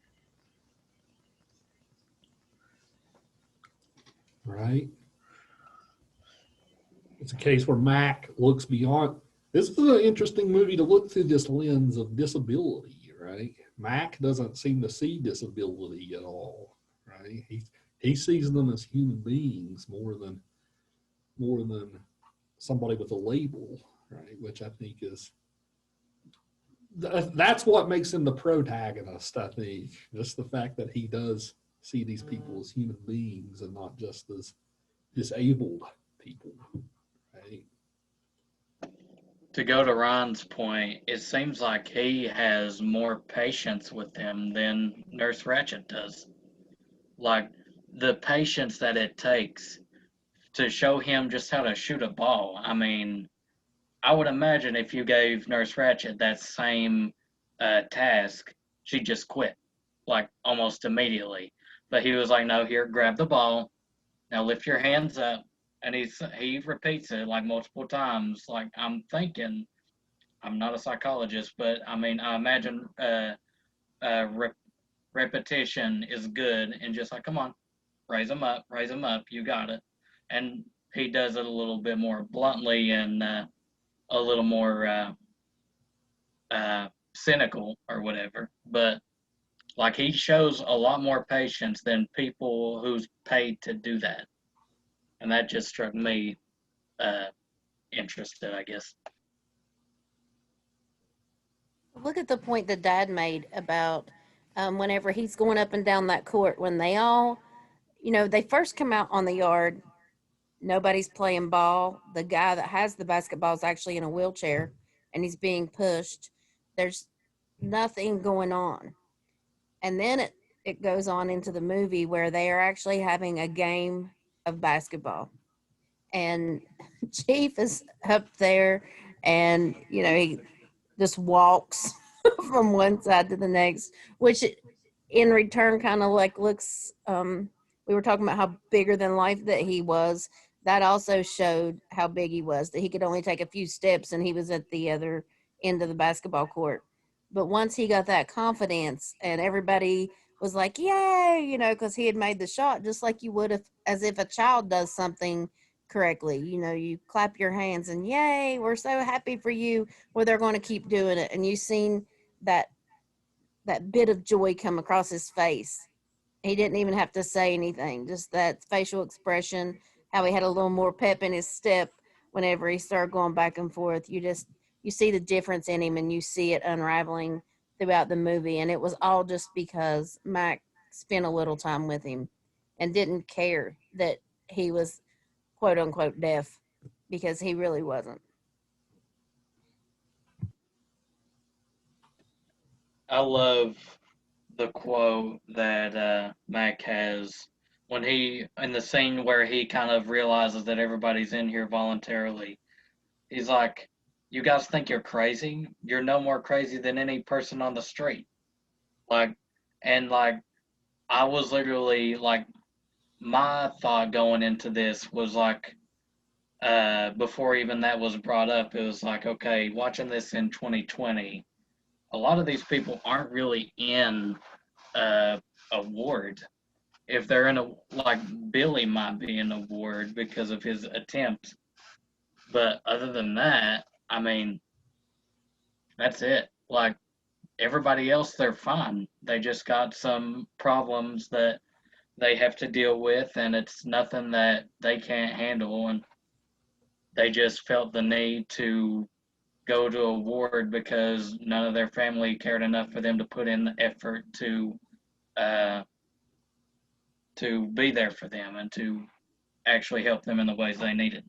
Right. It's a case where Mac looks beyond. This is an interesting movie to look through this lens of disability, right? Mac doesn't seem to see disability at all, right? He sees them as human beings more than somebody with a label, right? Which I think is that's what makes him the protagonist. I think just the fact that he does see these people as human beings and not just as disabled people, right? To go to Ron's point, it seems like he has more patience with them than Nurse Ratched does. Like the patience that it takes to show him just how to shoot a ball. I mean, I would imagine if you gave Nurse Ratched that same task, she'd just quit, like almost immediately. But he was like, "No, here, grab the ball. Now lift your hands up." And he repeats it like multiple times. Like I'm thinking, I'm not a psychologist, but I mean, I imagine repetition is good, and just like, come on, raise them up, you got it. And he does it a little bit more bluntly and a little more cynical or whatever. But like he shows a lot more patience than people who's paid to do that, and that just struck me interested, I guess. Look at the point that Dad made about whenever he's going up and down that court, when they all, they first come out on the yard, nobody's playing ball. The guy that has the basketball is actually in a wheelchair and he's being pushed. There's nothing going on. And then it goes on into the movie where they are actually having a game of basketball. And Chief is up there and, he just walks from one side to the next, which in return kind of like looks, we were talking about how bigger than life that he was. That also showed how big he was, that he could only take a few steps and he was at the other end of the basketball court. But once he got that confidence and everybody was like, yay, because he had made the shot just like you would as if a child does something correctly. You clap your hands and yay, we're so happy for you. Well, they're going to keep doing it. And you've seen that bit of joy come across his face. He didn't even have to say anything, just that facial expression, how he had a little more pep in his step whenever he started going back and forth. You see the difference in him and you see it unraveling throughout the movie. And it was all just because Mac spent a little time with him and didn't care that he was quote unquote deaf, because he really wasn't. I love the quote that Mac has when he, in the scene where he kind of realizes that everybody's in here voluntarily. He's like, "You guys think you're crazy? You're no more crazy than any person on the street." Like, and like, I was literally like, my thought going into this was like, before even that was brought up, it was like, okay, watching this in 2020, a lot of these people aren't really in a ward. If they're in a, like Billy might be in a ward because of his attempt, but other than that, I mean, that's it. Like everybody else, they're fine. They just got some problems that they have to deal with, and it's nothing that they can't handle. And they just felt the need to go to a ward because none of their family cared enough for them to put in the effort uh, to be there for them and to actually help them in the ways they needed.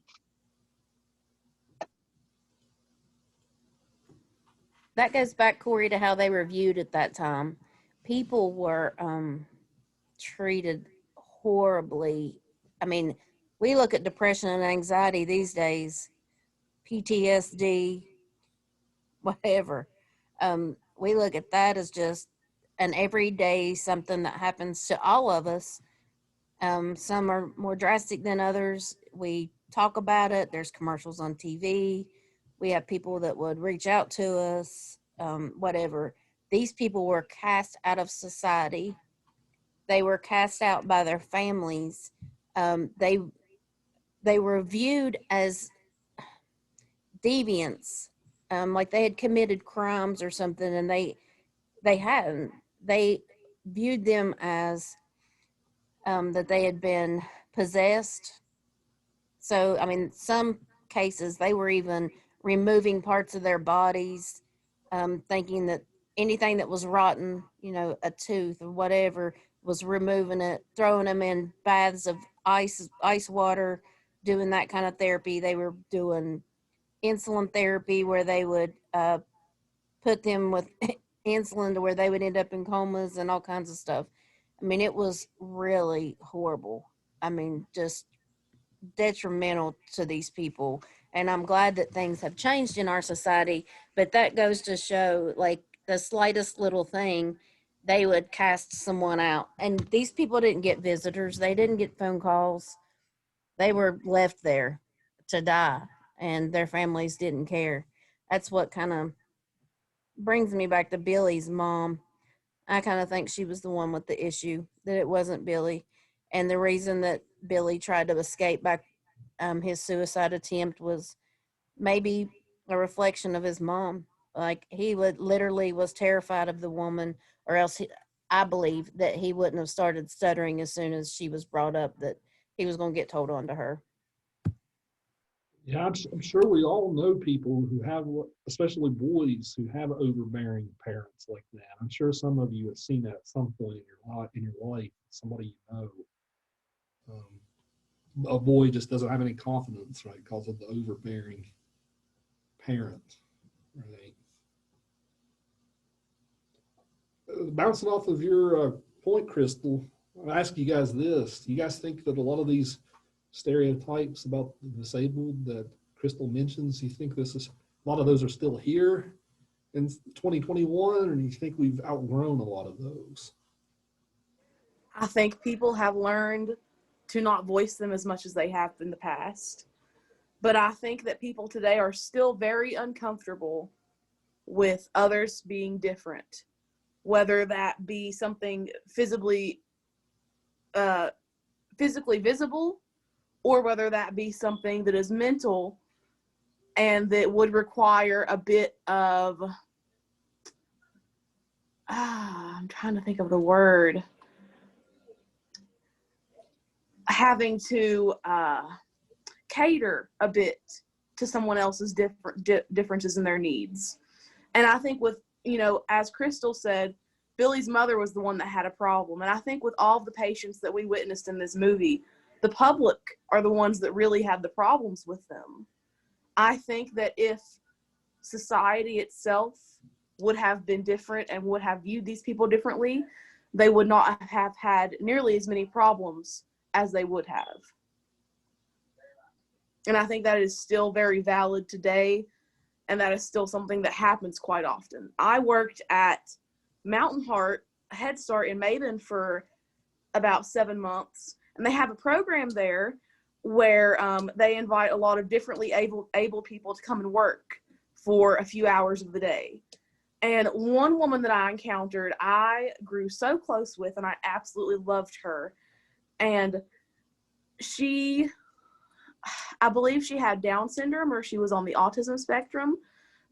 That goes back, Corey, to how they were viewed at that time. People were treated horribly. I mean, we look at depression and anxiety these days, PTSD, whatever. We look at that as just an everyday something that happens to all of us. Some are more drastic than others. We talk about it. There's commercials on TV. We have people that would reach out to us, whatever. These people were cast out of society. They were cast out by their families. They were viewed as deviants, like they had committed crimes or something, and they hadn't. They viewed them as that they had been possessed. So, I mean, some cases they were even removing parts of their bodies, thinking that anything that was rotten, a tooth or whatever, was removing it, throwing them in baths of ice water, doing that kind of therapy. They were doing insulin therapy where they would put them with insulin to where they would end up in comas and all kinds of stuff. I mean, it was really horrible. I mean, just detrimental to these people. And I'm glad that things have changed in our society, but that goes to show, like, the slightest little thing, they would cast someone out. And these people didn't get visitors, they didn't get phone calls. They were left there to die, and their families didn't care. That's what kind of brings me back to Billy's mom. I kind of think she was the one with the issue, that it wasn't Billy. And the reason that Billy tried to escape by his suicide attempt was maybe a reflection of his mom. Like, he would literally was terrified of the woman, or else I believe that he wouldn't have started stuttering as soon as she was brought up, that he was going to get told on to her. Yeah, I'm sure we all know people who have, especially boys, who have overbearing parents like that. I'm sure some of you have seen that at some point in your life, somebody you know. A boy just doesn't have any confidence, right, because of the overbearing parent, right? Bouncing off of your point, Crystal, I'll ask you guys this. Do you guys think that a lot of these stereotypes about the disabled that Crystal mentions, you think a lot of those are still here in 2021, or do you think we've outgrown a lot of those? I think people have learned to not voice them as much as they have in the past. But I think that people today are still very uncomfortable with others being different, whether that be something physically visible, or whether that be something that is mental and that would require a bit of, I'm trying to think of the word, having to cater a bit to someone else's differences in their needs. And I think with, as Crystal said, Billy's mother was the one that had a problem. And I think with all the patients that we witnessed in this movie, the public are the ones that really had the problems with them. I think that if society itself would have been different and would have viewed these people differently, they would not have had nearly as many problems as they would have. And I think that is still very valid today, and that is still something that happens quite often. I worked at Mountain Heart Head Start in Maiden for about 7 months, and they have a program there where they invite a lot of differently able people to come and work for a few hours of the day. And one woman that I encountered, I grew so close with, and I absolutely loved her. And she, I believe she had Down syndrome, or she was on the autism spectrum,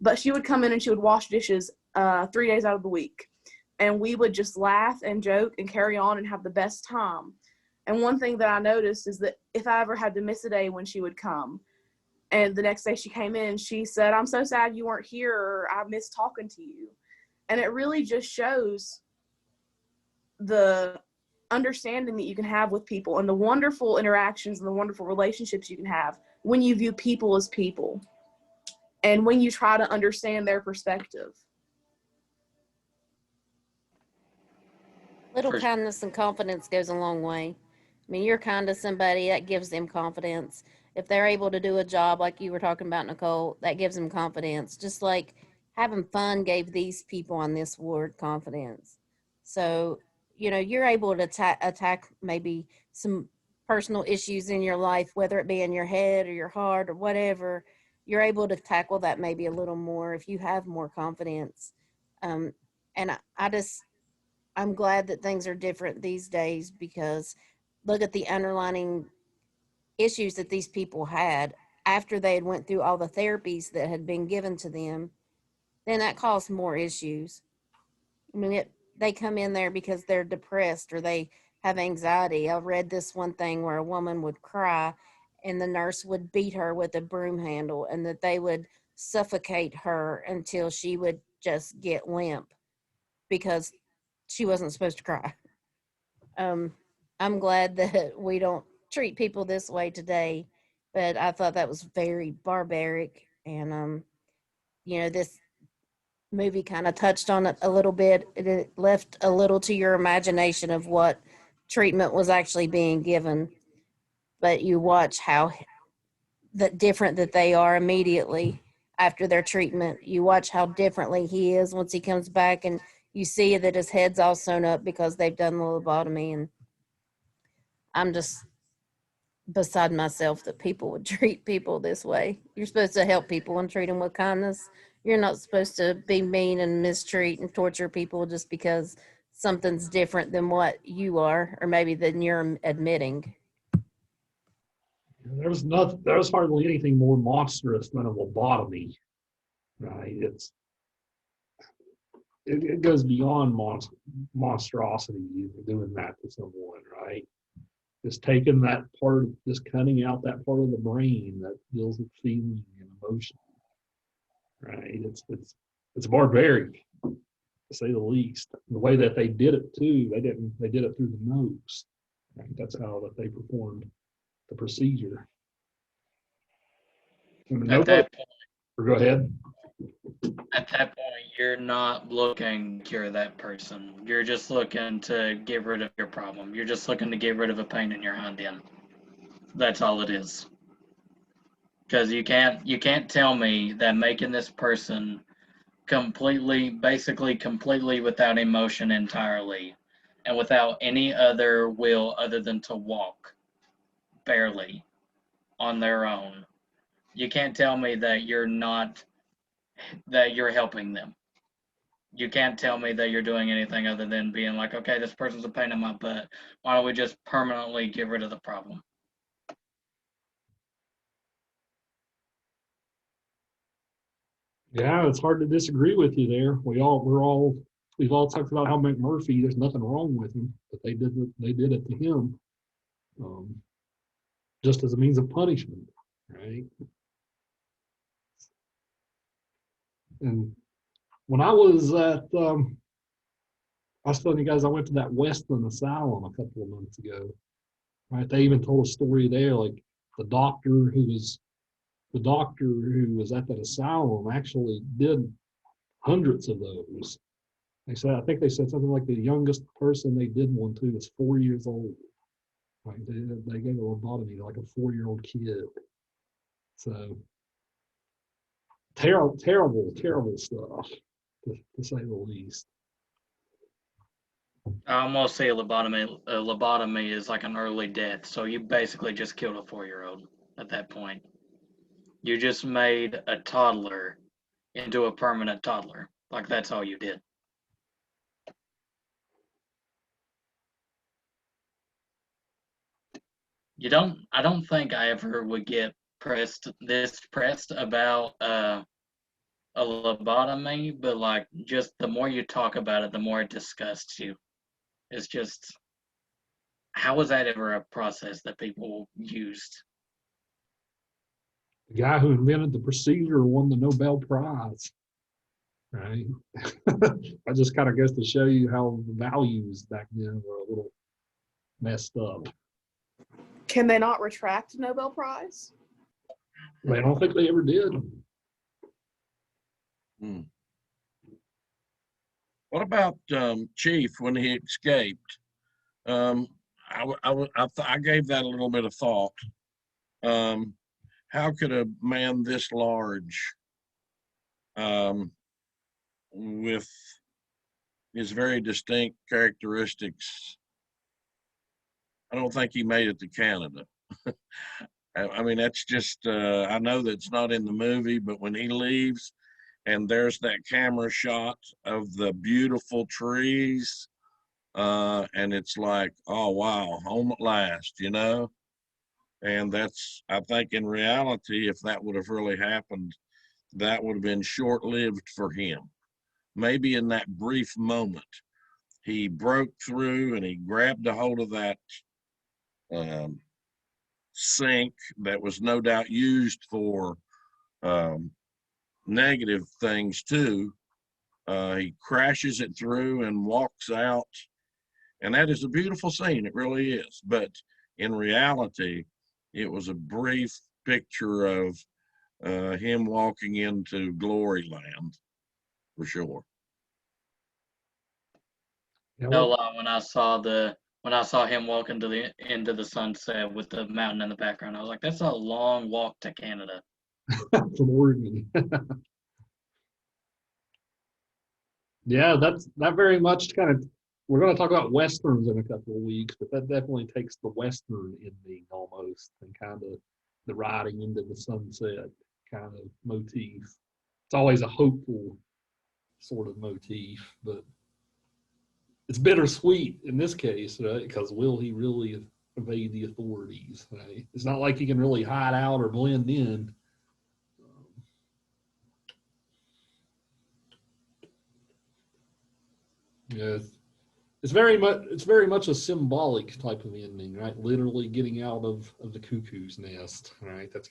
but she would come in and she would wash dishes 3 days out of the week. And we would just laugh and joke and carry on and have the best time. And one thing that I noticed is that if I ever had to miss a day when she would come, and the next day she came in, she said, "I'm so sad you weren't here," or "I missed talking to you." And it really just shows the understanding that you can have with people and the wonderful interactions and the wonderful relationships you can have when you view people as people and when you try to understand their perspective. Little For kindness and confidence goes a long way. I mean, you're kind to somebody, that gives them confidence. If they're able to do a job like you were talking about, Nicole, that gives them confidence. Just like having fun gave these people on this ward confidence. So, you're able to attack maybe some personal issues in your life, whether it be in your head or your heart or whatever. You're able to tackle that maybe a little more if you have more confidence. And I'm glad that things are different these days, because look at the underlining issues that these people had after they had went through all the therapies that had been given to them. Then that caused more issues. I mean, they come in there because they're depressed or they have anxiety. I read this one thing where a woman would cry and the nurse would beat her with a broom handle, and that they would suffocate her until she would just get limp because she wasn't supposed to cry. Um, I'm glad that we don't treat people this way today, but I thought that was very barbaric. And, this movie kind of touched on it a little bit. It left a little to your imagination of what treatment was actually being given. But you watch how different that they are immediately after their treatment. You watch how differently he is once he comes back, and you see that his head's all sewn up because they've done the lobotomy. And I'm just beside myself that people would treat people this way. You're supposed to help people and treat them with kindness. You're not supposed to be mean and mistreat and torture people just because something's different than what you are, or maybe than you're admitting. There's hardly anything more monstrous than a lobotomy, right? It goes beyond monstrosity doing that to someone, right? Just taking that part, just cutting out that part of the brain that deals with feeling and emotion, right? It's barbaric, to say the least. The way that they did it too, they did it through the nose. Right? That's how that they performed the procedure. at that point, Go ahead. at that point, you're not looking to cure that person. You're just looking to get rid of your problem. You're just looking to get rid of a pain in your hind end. That's all it is. Because you can't tell me that making this person basically completely without emotion entirely, and without any other will other than to walk barely on their own. You can't tell me that you're helping them. You can't tell me that you're doing anything other than being like, okay, this person's a pain in my butt. Why don't we just permanently get rid of the problem? Yeah, it's hard to disagree with you there. We've all talked about how McMurphy, there's nothing wrong with him, but they did it to him, um, just as a means of punishment, right? And when I was I was telling you guys, I went to that Westland Asylum a couple of months ago, right? They even told a story there, like the doctor who was at that asylum actually did hundreds of those. I think they said something like the youngest person they did one to was 4 years old. Like they gave a lobotomy to like a 4-year-old kid. So terrible, terrible stuff, to say the least. I almost say a lobotomy is like an early death. So you basically just killed a 4-year-old at that point. You just made a toddler into a permanent toddler. Like that's all you did. I don't think I ever would get pressed about a lobotomy, but like just the more you talk about it, the more it disgusts you. It's just, how was that ever a process that people used? The guy who invented the procedure won the Nobel Prize, right? That just kind of goes to show you how the values back then were a little messed up. Can they not retract a Nobel Prize? I don't think they ever did. What about Chief when he escaped? I gave that a little bit of thought. How could a man this large, with his very distinct characteristics, I don't think he made it to Canada. I mean, that's just, I know that's not in the movie, but when he leaves and there's that camera shot of the beautiful trees, and it's like, oh, wow, home at last, you know? And that's, I think in reality, if that would have really happened, that would have been short-lived for him. Maybe in that brief moment, he broke through and he grabbed a hold of that sink that was no doubt used for negative things too. He crashes it through and walks out, and that is a beautiful scene. It really is. But in reality, it was a brief picture of him walking into glory land, for sure. Yeah, No well, lie, when I saw him walk into the sunset with the mountain in the background, I was like, that's a long walk to Canada. from Oregon. Yeah, that very much kind of. We're going to talk about westerns in a couple of weeks, but that definitely takes the western ending almost, and kind of the riding into the sunset kind of motif. It's always a hopeful sort of motif, but it's bittersweet in this case, right? Because will he really evade the authorities? Right? It's not like he can really hide out or blend in. Yeah, it's very much a symbolic type of ending, right? Literally getting out of the cuckoo's nest, right? That's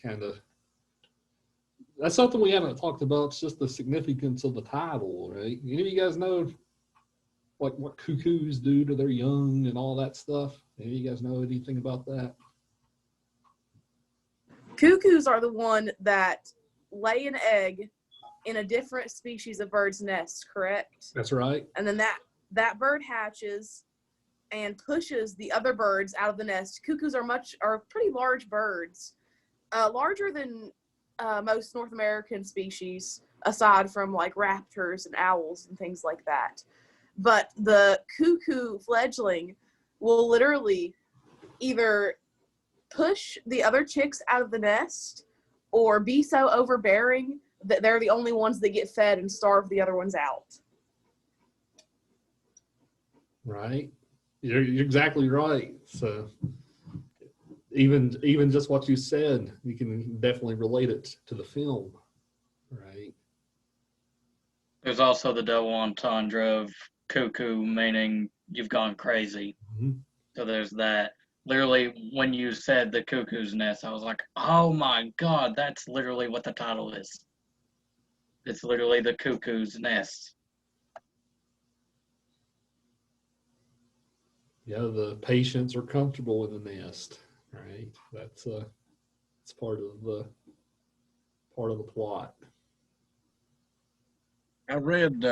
something we haven't talked about. It's just the significance of the title, right? Any of you guys know like what cuckoos do to their young and all that stuff? Any of you guys know anything about that? Cuckoos are the one that lay an egg in a different species of bird's nest, correct? That's right. And then that bird hatches and pushes the other birds out of the nest. Cuckoos are pretty large birds, larger than most North American species, aside from like raptors and owls and things like that. But the cuckoo fledgling will literally either push the other chicks out of the nest or be so overbearing that they're the only ones that get fed and starve the other ones out. Right. You're exactly right. So even just what you said, you can definitely relate it to the film, right? There's also the double entendre of cuckoo, meaning you've gone crazy. Mm-hmm. So there's that. Literally, when you said the cuckoo's nest, I was like, oh my God, that's literally what the title is. It's literally the cuckoo's nest. Yeah, the patients are comfortable in the nest, right? That's it's part of the plot. I read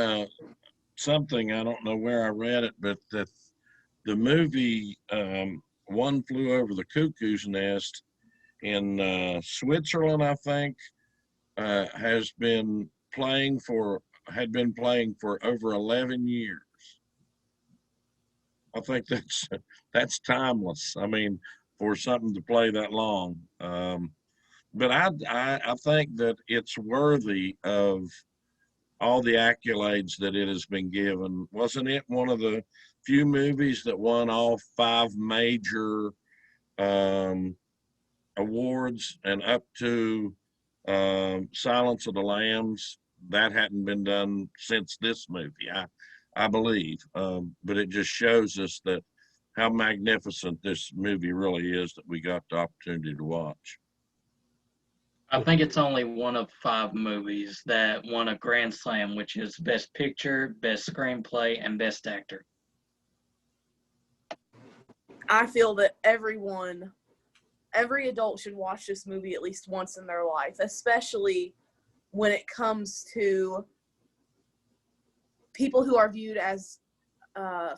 something, I don't know where I read it, but that the movie One Flew Over the Cuckoo's Nest in Switzerland, I think, had been playing for over 11 years. I think that's timeless. I mean, for something to play that long. But I think that it's worthy of all the accolades that it has been given. Wasn't it one of the few movies that won all 5 major awards, and up to Silence of the Lambs? That hadn't been done since this movie, I believe. But it just shows us that how magnificent this movie really is that we got the opportunity to watch. I think it's only one of 5 movies that won a Grand Slam, which is Best Picture, Best Screenplay, and Best Actor. I feel that every adult should watch this movie at least once in their life, especially when it comes to people who are viewed as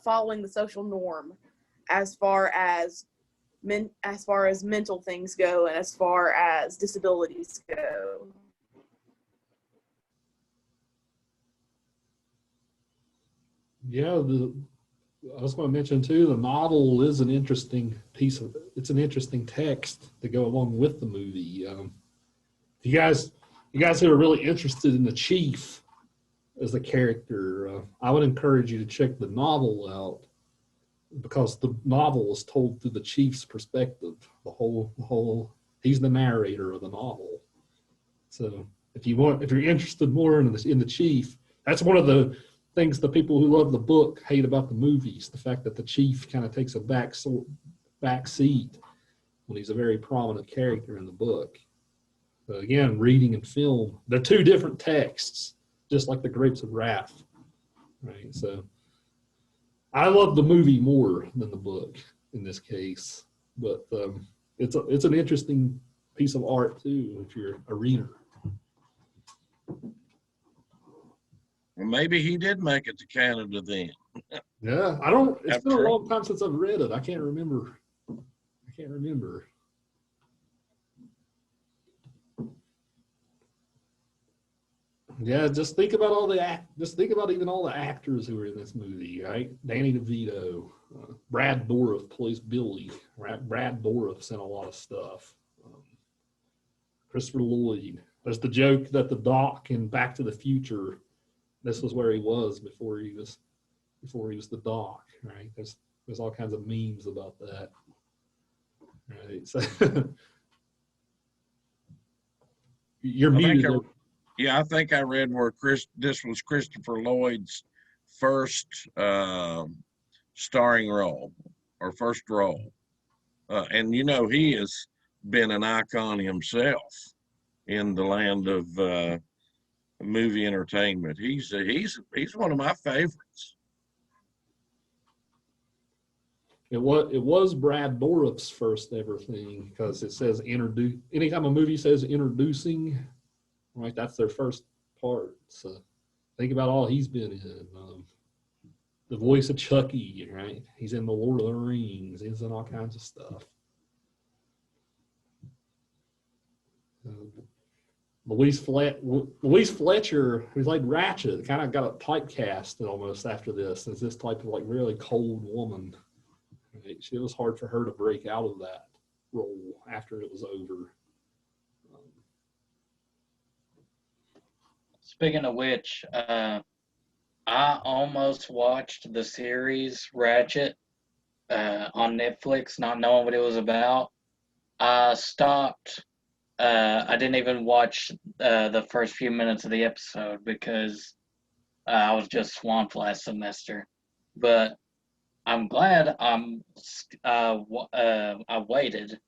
following the social norm as far as mental things go and as far as disabilities go. Yeah, I was going to mention too, the novel is an interesting it's an interesting text to go along with the movie. You guys who are really interested in the chief as a character, I would encourage you to check the novel out, because the novel is told through the chief's perspective. He's the narrator of the novel. So if you're interested more in the chief, that's one of the things the people who love the book hate about the movies, the fact that the chief kind of takes a back seat when he's a very prominent character in the book. But again, reading and film, they're 2 different texts, just like the Grapes of Wrath, right? So I love the movie more than the book in this case, but it's an interesting piece of art too if you're a reader. Well, maybe he did make it to Canada then. Yeah, it's been a long time since I've read it. I can't remember. Yeah, just think about even all the actors who were in this movie, right? Danny DeVito, Brad Dourif plays Billy. Brad Dourif's in a lot of stuff. Christopher Lloyd. There's the joke that the Doc in Back to the Future, this was where he was before he was the Doc, right? There's all kinds of memes about that, right? So you're muted. I think I read where this was Christopher Lloyd's first starring role or first role, and he has been an icon himself in the land of movie entertainment. He's one of my favorites. It was Brad Dourif's first ever thing, because it says introduce. Anytime a movie says introducing, right, that's their first part. So think about all he's been in. The voice of Chucky, right? He's in the Lord of the Rings. He's in all kinds of stuff. Louise Fletcher, who's like Ratchet, kind of got a typecast almost after this as this type of like really cold woman. Right? It was hard for her to break out of that role after it was over. Speaking of which, I almost watched the series Ratchet on Netflix, not knowing what it was about. I stopped. I didn't even watch the first few minutes of the episode because I was just swamped last semester. But I'm glad I waited,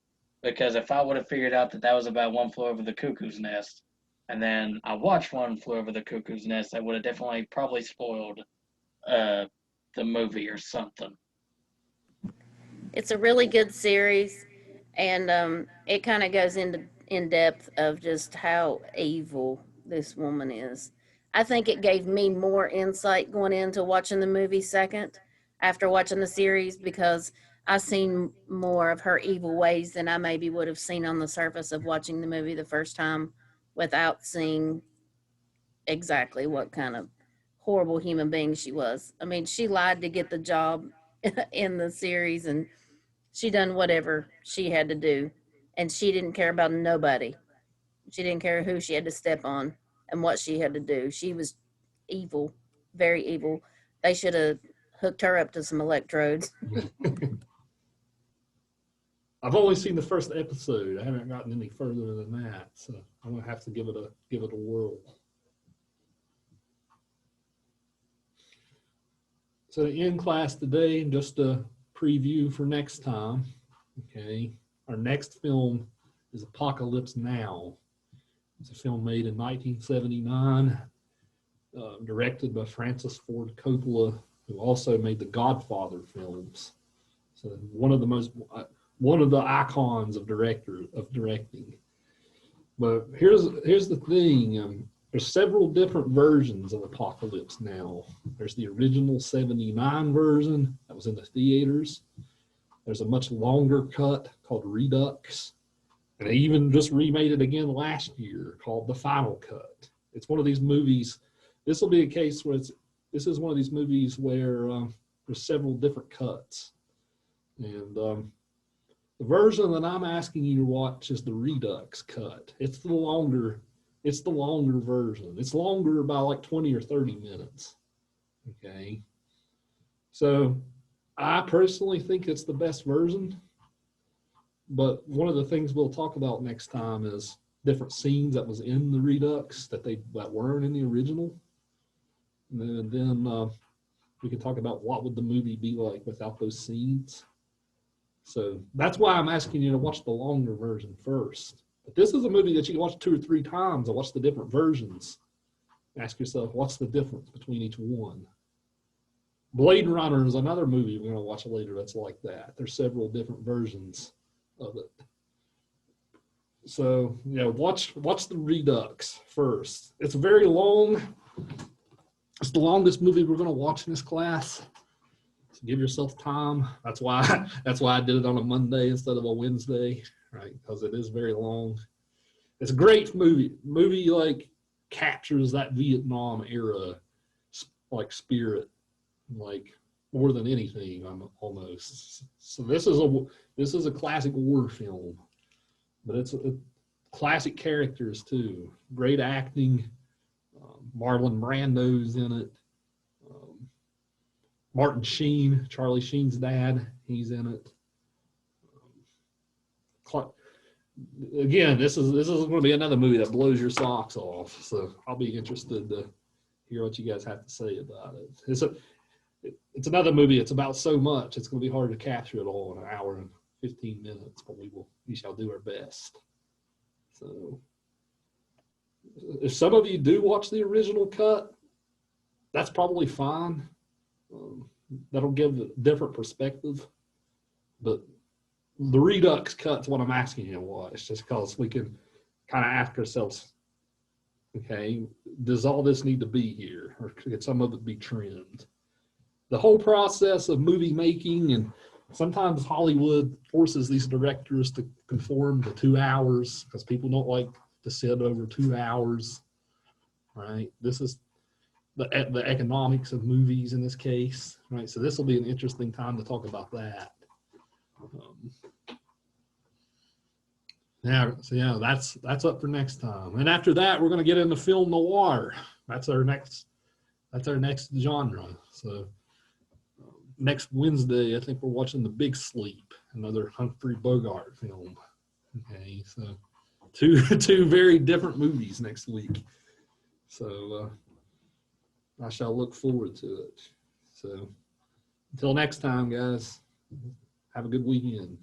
because if I would have figured out that was about One Flew Over the Cuckoo's Nest, and then I watched One Flew Over the Cuckoo's Nest, that would have definitely probably spoiled the movie or something. It's a really good series, and it kind of goes in depth of just how evil this woman is. I think it gave me more insight going into watching the movie second after watching the series, because I've seen more of her evil ways than I maybe would have seen on the surface of watching the movie the first time without seeing exactly what kind of horrible human being she was. I mean, she lied to get the job in the series, and she done whatever she had to do, and she didn't care about nobody. She didn't care who she had to step on and what she had to do. She was evil, very evil. They should have hooked her up to some electrodes. I've only seen the first episode. I haven't gotten any further than that, so I'm gonna have to give it a whirl. So to end class today, just a preview for next time. Okay, our next film is Apocalypse Now. It's a film made in 1979, directed by Francis Ford Coppola, who also made the Godfather films. So one of the icons of directing. But here's the thing. There's several different versions of Apocalypse Now. There's the original 79 version that was in the theaters. There's a much longer cut called Redux. And they even just remade it again last year called The Final Cut. It's one of these movies. This will be a case where this is one of these movies where there's several different cuts. And the version that I'm asking you to watch is the Redux cut. It's the longer version. It's longer by like 20 or 30 minutes. Okay. So I personally think it's the best version. But one of the things we'll talk about next time is different scenes that was in the Redux that weren't in the original. And then we can talk about what would the movie be like without those scenes. So that's why I'm asking you to watch the longer version first. But this is a movie that you can watch 2 or 3 times and watch the different versions. Ask yourself, what's the difference between each one? Blade Runner is another movie we're going to watch later that's like that. There's several different versions of it. So, watch the Redux first. It's very long. It's the longest movie we're going to watch in this class. So give yourself time. That's why I did it on a Monday instead of a Wednesday, right? Because it is very long. It's a great movie. Movie like captures that Vietnam era like spirit, like more than anything, almost. So this is a classic war film, but it's classic characters too. Great acting. Marlon Brando's in it. Martin Sheen, Charlie Sheen's dad, he's in it. Again, this is going to be another movie that blows your socks off. So I'll be interested to hear what you guys have to say about it. It's another movie. It's about so much. It's going to be hard to capture it all in an hour and 15 minutes, but we shall do our best. So if some of you do watch the original cut, that's probably fine. That'll give a different perspective. But the Redux cut's what I'm asking you to watch, just because we can kind of ask ourselves, okay, does all this need to be here, or could some of it be trimmed? The whole process of movie making, and sometimes Hollywood forces these directors to conform to 2 hours because people don't like to sit over 2 hours, right? This is the economics of movies in this case, right? So this will be an interesting time to talk about that. That's up for next time. And after that, we're going to get into film noir. That's our next genre. So next Wednesday, I think we're watching The Big Sleep, another Humphrey Bogart film. Okay, so two very different movies next week. So I shall look forward to it. So until next time, guys, have a good weekend.